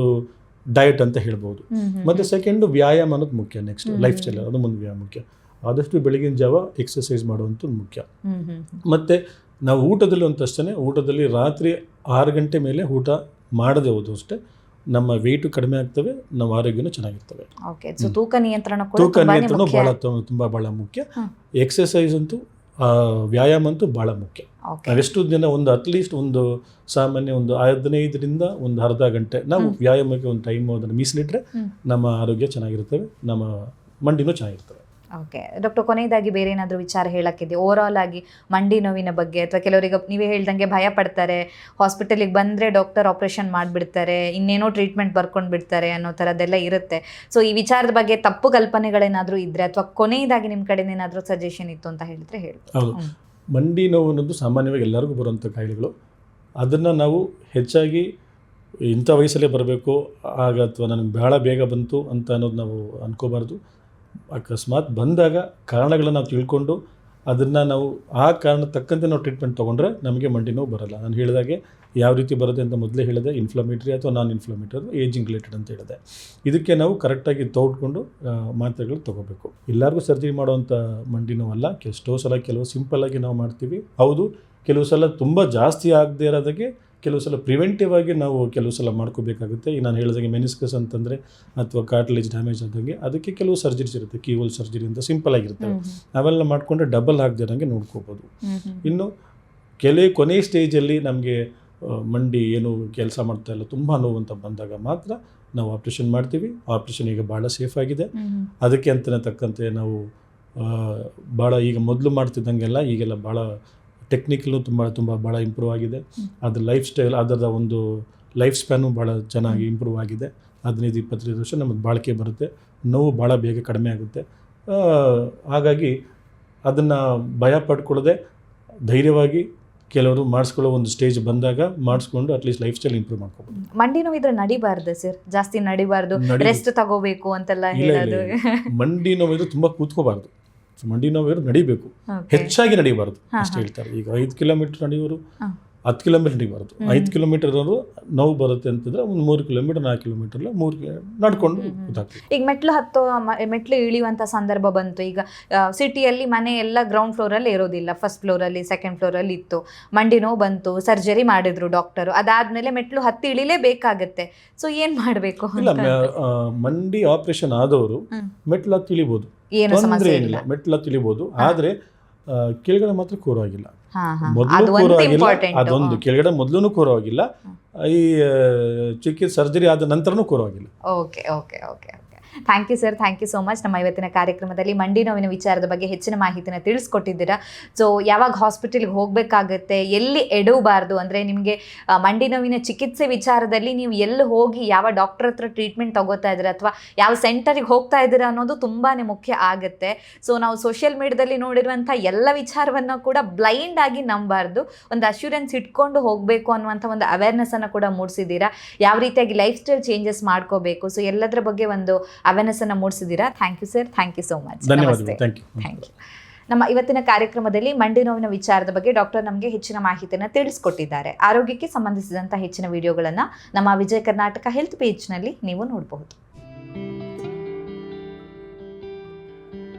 ಡಯಟ್ ಅಂತ ಹೇಳ್ಬೋದು. ಮತ್ತು ಸೆಕೆಂಡು ವ್ಯಾಯಾಮ ಅನ್ನೋದು ಮುಖ್ಯ. ನೆಕ್ಸ್ಟ್ ಲೈಫ್ ಸ್ಟೈಲ್ ಅದು ಒಂದು ವ್ಯಾಯಾಮ ಮುಖ್ಯ. ಆದಷ್ಟು ಬೆಳಗಿನ ಜಾವ ಎಕ್ಸಸೈಸ್ ಮಾಡುವಂಥದ್ದು ಮುಖ್ಯ. ಮತ್ತು ನಾವು ಊಟದಲ್ಲಿ ರಾತ್ರಿ 6 ಗಂಟೆ ಮೇಲೆ ಊಟ ಮಾಡದೆ ಹೋದು ಅಷ್ಟೇ ನಮ್ಮ ವೆಯ್ಟು ಕಡಿಮೆ ಆಗ್ತವೆ, ನಮ್ಮ ಆರೋಗ್ಯನೂ ಚೆನ್ನಾಗಿರ್ತವೆ. ತೂಕ ನಿಯಂತ್ರಣ ಭಾಳ ಮುಖ್ಯ. ಎಕ್ಸಸೈಸ್ ಅಂತೂ, ವ್ಯಾಯಾಮ ಅಂತೂ ಭಾಳ ಮುಖ್ಯ. ನಾವೆಷ್ಟು ದಿನ ಅಟ್ಲೀಸ್ಟ್ ಸಾಮಾನ್ಯ 15ರಿಂದ ಒಂದು ಅರ್ಧ ಗಂಟೆ ನಾವು ವ್ಯಾಯಾಮಕ್ಕೆ ಒಂದು ಟೈಮ್ ಅದನ್ನು ಮೀಸಲಿಟ್ರೆ ನಮ್ಮ ಆರೋಗ್ಯ ಚೆನ್ನಾಗಿರ್ತವೆ, ನಮ್ಮ ಮಂಡಿನೂ ಚೆನ್ನಾಗಿರ್ತವೆ. ಓಕೆ ಡಾಕ್ಟರ್, ಕೊನೆಯದಾಗಿ ಬೇರೆ ಏನಾದರೂ ವಿಚಾರ ಹೇಳಕ್ಕಿದೆ ಓವರ್ ಆಲ್ ಆಗಿ ಮಂಡಿ ನೋವಿನ ಬಗ್ಗೆ? ಅಥವಾ ಕೆಲವರಿಗೆ ನೀವೇ ಹೇಳ್ದಂಗೆ ಭಯ ಪಡ್ತಾರೆ, ಹಾಸ್ಪಿಟಲಿಗೆ ಬಂದರೆ ಡಾಕ್ಟರ್ ಆಪ್ರೇಷನ್ ಮಾಡಿಬಿಡ್ತಾರೆ, ಇನ್ನೇನೋ ಟ್ರೀಟ್ಮೆಂಟ್ ಬರ್ಕೊಂಡು ಬಿಡ್ತಾರೆ ಅನ್ನೋ ಥರದ್ದೆಲ್ಲ ಇರುತ್ತೆ. ಸೊ ಈ ವಿಚಾರದ ಬಗ್ಗೆ ತಪ್ಪು ಕಲ್ಪನೆಗಳೇನಾದರೂ ಇದ್ದರೆ ಅಥವಾ ಕೊನೆಯದಾಗಿ ನಿಮ್ಮ ಕಡೆಯಿಂದ ಏನಾದರೂ ಸಜೆಷನ್ ಇತ್ತು ಅಂತ ಹೇಳಿದ್ರೆ ಹೇಳಿ. ಹೌದು, ಮಂಡಿ ನೋವು ಅನ್ನೋದು ಸಾಮಾನ್ಯವಾಗಿ ಎಲ್ಲರಿಗೂ ಬರುವಂಥ ಕಾಯಿಲೆಗಳು. ಅದನ್ನು ನಾವು ಹೆಚ್ಚಾಗಿ ಇಂಥ ವಯಸ್ಸಲ್ಲೇ ಬರಬೇಕು ಆಗ ಅಥವಾ ನನಗೆ ಬಹಳ ಬೇಗ ಬಂತು ಅಂತ ಅನ್ನೋದು ನಾವು ಅನ್ಕೋಬಾರ್ದು. ಅಕಸ್ಮಾತ್ ಬಂದಾಗ ಕಾರಣಗಳನ್ನು ನಾವು ತಿಳ್ಕೊಂಡು ಅದನ್ನು ನಾವು ಆ ಕಾರಣಕ್ಕೆ ತಕ್ಕಂತೆ ನಾವು ಟ್ರೀಟ್ಮೆಂಟ್ ತೊಗೊಂಡ್ರೆ ನಮಗೆ ಮಂಡಿ ನೋವು ಬರೋಲ್ಲ. ನಾನು ಹೇಳಿದಾಗೆ ಯಾವ ರೀತಿ ಬರುತ್ತೆ ಅಂತ ಮೊದಲೇ ಹೇಳಿದೆ, ಇನ್ಫ್ಲಮೇಟ್ರಿ ಅಥವಾ ನಾನ್ ಇನ್ಫ್ಲಮೇಟ್ರಿ, ಏಜಿಂಗ್ ರಿಲೇಟೆಡ್ ಅಂತ ಹೇಳಿದೆ. ಇದಕ್ಕೆ ನಾವು ಕರೆಕ್ಟಾಗಿ ತೋಡ್ಕೊಂಡು ಮಾತ್ರೆಗಳು ತೊಗೋಬೇಕು. ಎಲ್ಲರಿಗೂ ಸರ್ಜರಿ ಮಾಡೋವಂಥ ಮಂಡಿ ನೋವಲ್ಲ. ಎಷ್ಟೋ ಸಲ ಕೆಲವು ಸಿಂಪಲ್ಲಾಗಿ ನಾವು ಮಾಡ್ತೀವಿ. ಹೌದು, ಕೆಲವು ಸಲ ತುಂಬ ಜಾಸ್ತಿ ಆಗದೆ ಇರೋದಕ್ಕೆ ಕೆಲವು ಸಲ ಪ್ರಿವೆಂಟಿವ್ ಆಗಿ ನಾವು ಕೆಲವು ಸಲ ಮಾಡ್ಕೋಬೇಕಾಗುತ್ತೆ. ಈಗ ನಾನು ಹೇಳಿದಾಗೆ ಮೆನಿಸ್ಕಸ್ ಅಂತಂದರೆ ಅಥವಾ ಕಾರ್ಟಿಲೇಜ್ ಡ್ಯಾಮೇಜ್ ಆದಂಗೆ ಅದಕ್ಕೆ ಕೆಲವು ಸರ್ಜರೀಸ್ ಇರುತ್ತೆ, ಕೀಹೋಲ್ ಸರ್ಜರಿ ಅಂತ ಸಿಂಪಲ್ ಆಗಿರ್ತವೆ. ಅವೆಲ್ಲ ಮಾಡಿಕೊಂಡ್ರೆ ಡಬಲ್ ಆಗದಿರೋಂಗೆ ನೋಡ್ಕೋಬೋದು. ಇನ್ನು ಕೊನೆ ಸ್ಟೇಜಲ್ಲಿ ನಮಗೆ ಮಂಡಿ ಏನು ಕೆಲಸ ಮಾಡ್ತಾ ಇಲ್ಲ, ತುಂಬ ನೋವು ಅಂತ ಬಂದಾಗ ಮಾತ್ರ ನಾವು ಆಪ್ರೇಷನ್ ಮಾಡ್ತೀವಿ. ಆಪ್ರೇಷನ್ ಈಗ ಭಾಳ ಸೇಫ್ ಆಗಿದೆ. ಅದಕ್ಕೆ ಅಂತಲೇ ತಕ್ಕಂತೆ ನಾವು ಭಾಳ ಈಗ ಮೊದಲು ಮಾಡ್ತಿದ್ದಂಗೆಲ್ಲ ಈಗೆಲ್ಲ ಭಾಳ ಟೆಕ್ನಿಕಲು ತುಂಬ ಭಾಳ ಇಂಪ್ರೂವ್ ಆಗಿದೆ. ಅದ್ರ ಲೈಫ್ ಸ್ಟೈಲ್, ಅದರ ಒಂದು ಲೈಫ್ ಸ್ಪ್ಯಾನು ಭಾಳ ಚೆನ್ನಾಗಿ ಇಂಪ್ರೂವ್ ಆಗಿದೆ. 15-25 ವರ್ಷ ನಮಗೆ ಬಾಳಿಕೆ ಬರುತ್ತೆ, ನೋವು ಭಾಳ ಬೇಗ ಕಡಿಮೆ ಆಗುತ್ತೆ. ಹಾಗಾಗಿ ಅದನ್ನು ಭಯ ಪಡ್ಕೊಳ್ಳದೆ ಧೈರ್ಯವಾಗಿ ಕೆಲವರು ಮಾಡಿಸ್ಕೊಳ್ಳೋ ಒಂದು ಸ್ಟೇಜ್ ಬಂದಾಗ ಮಾಡಿಸ್ಕೊಂಡು ಅಟ್ಲೀಸ್ಟ್ ಲೈಫ್ ಸ್ಟೈಲ್ ಇಂಪ್ರೂವ್ ಮಾಡ್ಕೋಬೋದು. ಮಂಡಿ ನೋವಿದ್ರೆ ನಡಿಬಾರ್ದು ಸರ್, ಜಾಸ್ತಿ ನಡಿಬಾರ್ದು, ರೆಸ್ಟ್ ತಗೋಬೇಕು ಅಂತೆಲ್ಲ ಹೇಳೋದು. ಮಂಡಿ ನೋವಿದ್ರೆ ತುಂಬ ಕೂತ್ಕೋಬಾರ್ದು. ಮಂಡಿ ನೋವು ನಡಿಬೇಕು, ಹೆಚ್ಚಾಗಿ ನಡಿಬಾರ್ದು ಅಷ್ಟು ಹೇಳ್ತಾರೆ. ಈಗ 5 ಕಿಲೋಮೀಟರ್ ನಡೆಯೋರು 10 ಕಿಲೋಮೀಟರ್ ನಡಿಬಾರ್ದು. 5 ಕಿಲೋಮೀಟರ್ ನೋವು ಬರುತ್ತೆ ಅಂತಂದ್ರೆ ಒಂದು 3 ಕಿಲೋಮೀಟರ್ 4 ಕಿಲೋಮೀಟರ್ ನಡ್ಕೊಂಡು ಗೊತ್ತಾಗ್ತದೆ. ಈಗ ಮೆಟ್ಲು ಇಳಿಯುವಂಥ ಸಂದರ್ಭ ಬಂತು. ಈಗ ಸಿಟಿಯಲ್ಲಿ ಮನೆ ಎಲ್ಲ ಗ್ರೌಂಡ್ ಫ್ಲೋರಲ್ಲಿ ಇರೋದಿಲ್ಲ, ಫಸ್ಟ್ ಫ್ಲೋರಲ್ಲಿ ಸೆಕೆಂಡ್ ಫ್ಲೋರಲ್ಲಿ ಇತ್ತು. ಮಂಡಿ ನೋವು ಬಂತು, ಸರ್ಜರಿ ಮಾಡಿದ್ರು ಡಾಕ್ಟರು. ಅದಾದ್ಮೇಲೆ ಮೆಟ್ಲು ಹತ್ತಿ ಇಳಿಲೇಬೇಕಾಗತ್ತೆ. ಸೊ ಏನ್ ಮಾಡಬೇಕು? ಇಲ್ಲ, ಮಂಡಿ ಆಪರೇಷನ್ ಆದವರು ಮೆಟ್ಲು ಹತ್ತಿ ಇಳಿಬೋದು, ತೊಂದರೆ ಏನಿಲ್ಲ, ಮೆಟ್ಲು ಹತ್ತಿ ಇಳಿಬೋದು. ಆದ್ರೆ ಕೆಳಗಡೆ ಮಾತ್ರ ಕೂರಾಗಿಲ್ಲ. ಮೊದಲು ಕೂರಾಗಿಲ್ಲ, ಅದೊಂದು ಕೆಳಗಡೆ ಮೊದಲು ಕೂರಾಗಿಲ್ಲ. ಈ ಚಿಕಿತ್ಸೆ ಸರ್ಜರಿ ಆದ ನಂತರನೂ ಕೂರಾಗಿಲ್ಲ. Okay okay okay okay thank you sir, thank you so much. ನಮ್ಮ ಇವತ್ತಿನ ಕಾರ್ಯಕ್ರಮದಲ್ಲಿ ಮಂಡಿ ನೋವಿನ ವಿಚಾರದ ಬಗ್ಗೆ ಹೆಚ್ಚಿನ ಮಾಹಿತಿನ ತಿಳಿಸ್ಕೊಟ್ಟಿದ್ದೀರಾ. ಸೊ ಯಾವಾಗ ಹಾಸ್ಪಿಟಲ್ಗೆ ಹೋಗಬೇಕಾಗತ್ತೆ, ಎಲ್ಲಿ ಎಡವಬಾರ್ದು, ಅಂದರೆ ನಿಮಗೆ ಮಂಡಿ ನೋವಿನ ಚಿಕಿತ್ಸೆ ವಿಚಾರದಲ್ಲಿ ನೀವು ಎಲ್ಲಿ ಹೋಗಿ ಯಾವ ಡಾಕ್ಟರ್ ಹತ್ರ ಟ್ರೀಟ್ಮೆಂಟ್ ತಗೋತಾ ಇದ್ದೀರಾ ಅಥವಾ ಯಾವ ಸೆಂಟರಿಗೆ ಹೋಗ್ತಾ ಇದ್ದೀರಾ ಅನ್ನೋದು ತುಂಬಾ ಮುಖ್ಯ ಆಗುತ್ತೆ. ಸೊ ನಾವು ಸೋಷಿಯಲ್ ಮೀಡಿಯಾದಲ್ಲಿ ನೋಡಿರುವಂಥ ಎಲ್ಲ ವಿಚಾರವನ್ನು ಕೂಡ ಬ್ಲೈಂಡ್ ಆಗಿ ನಂಬಾರ್ದು, ಒಂದು ಅಶ್ಯೂರೆನ್ಸ್ ಇಟ್ಕೊಂಡು ಹೋಗಬೇಕು ಅನ್ನುವಂಥ ಒಂದು ಅವೇರ್ನೆಸ್ಸನ್ನು ಕೂಡ ಮೂಡಿಸಿದ್ದೀರಾ. ಯಾವ ರೀತಿಯಾಗಿ ಲೈಫ್ ಸ್ಟೈಲ್ ಚೇಂಜಸ್ ಮಾಡ್ಕೋಬೇಕು, ಸೊ ಎಲ್ಲದರ ಬಗ್ಗೆ ಒಂದು ಅವೇರ್ನೆಸ್ ಅನ್ನು ಮೂಡಿಸಿದ್ದೀರಾ. Thank you sir, thank you so much. ಧನ್ಯವಾದಗಳು. Thank you. ನಮ್ಮ ಇವತ್ತಿನ ಕಾರ್ಯಕ್ರಮದಲ್ಲಿ ಮಂಡಿ ನೋವಿನ ವಿಚಾರದ ಬಗ್ಗೆ ಡಾಕ್ಟರ್ ನಮಗೆ ಹೆಚ್ಚಿನ ಮಾಹಿತಿಯನ್ನು ತಿಳಿಸ್ಕೊಟ್ಟಿದ್ದಾರೆ. ಆರೋಗ್ಯಕ್ಕೆ ಸಂಬಂಧಿಸಿದಂಥ ಹೆಚ್ಚಿನ ವಿಡಿಯೋಗಳನ್ನು ನಮ್ಮ ವಿಜಯ ಕರ್ನಾಟಕ ಹೆಲ್ತ್ ಪೇಜ್ನಲ್ಲಿ ನೀವು ನೋಡಬಹುದು.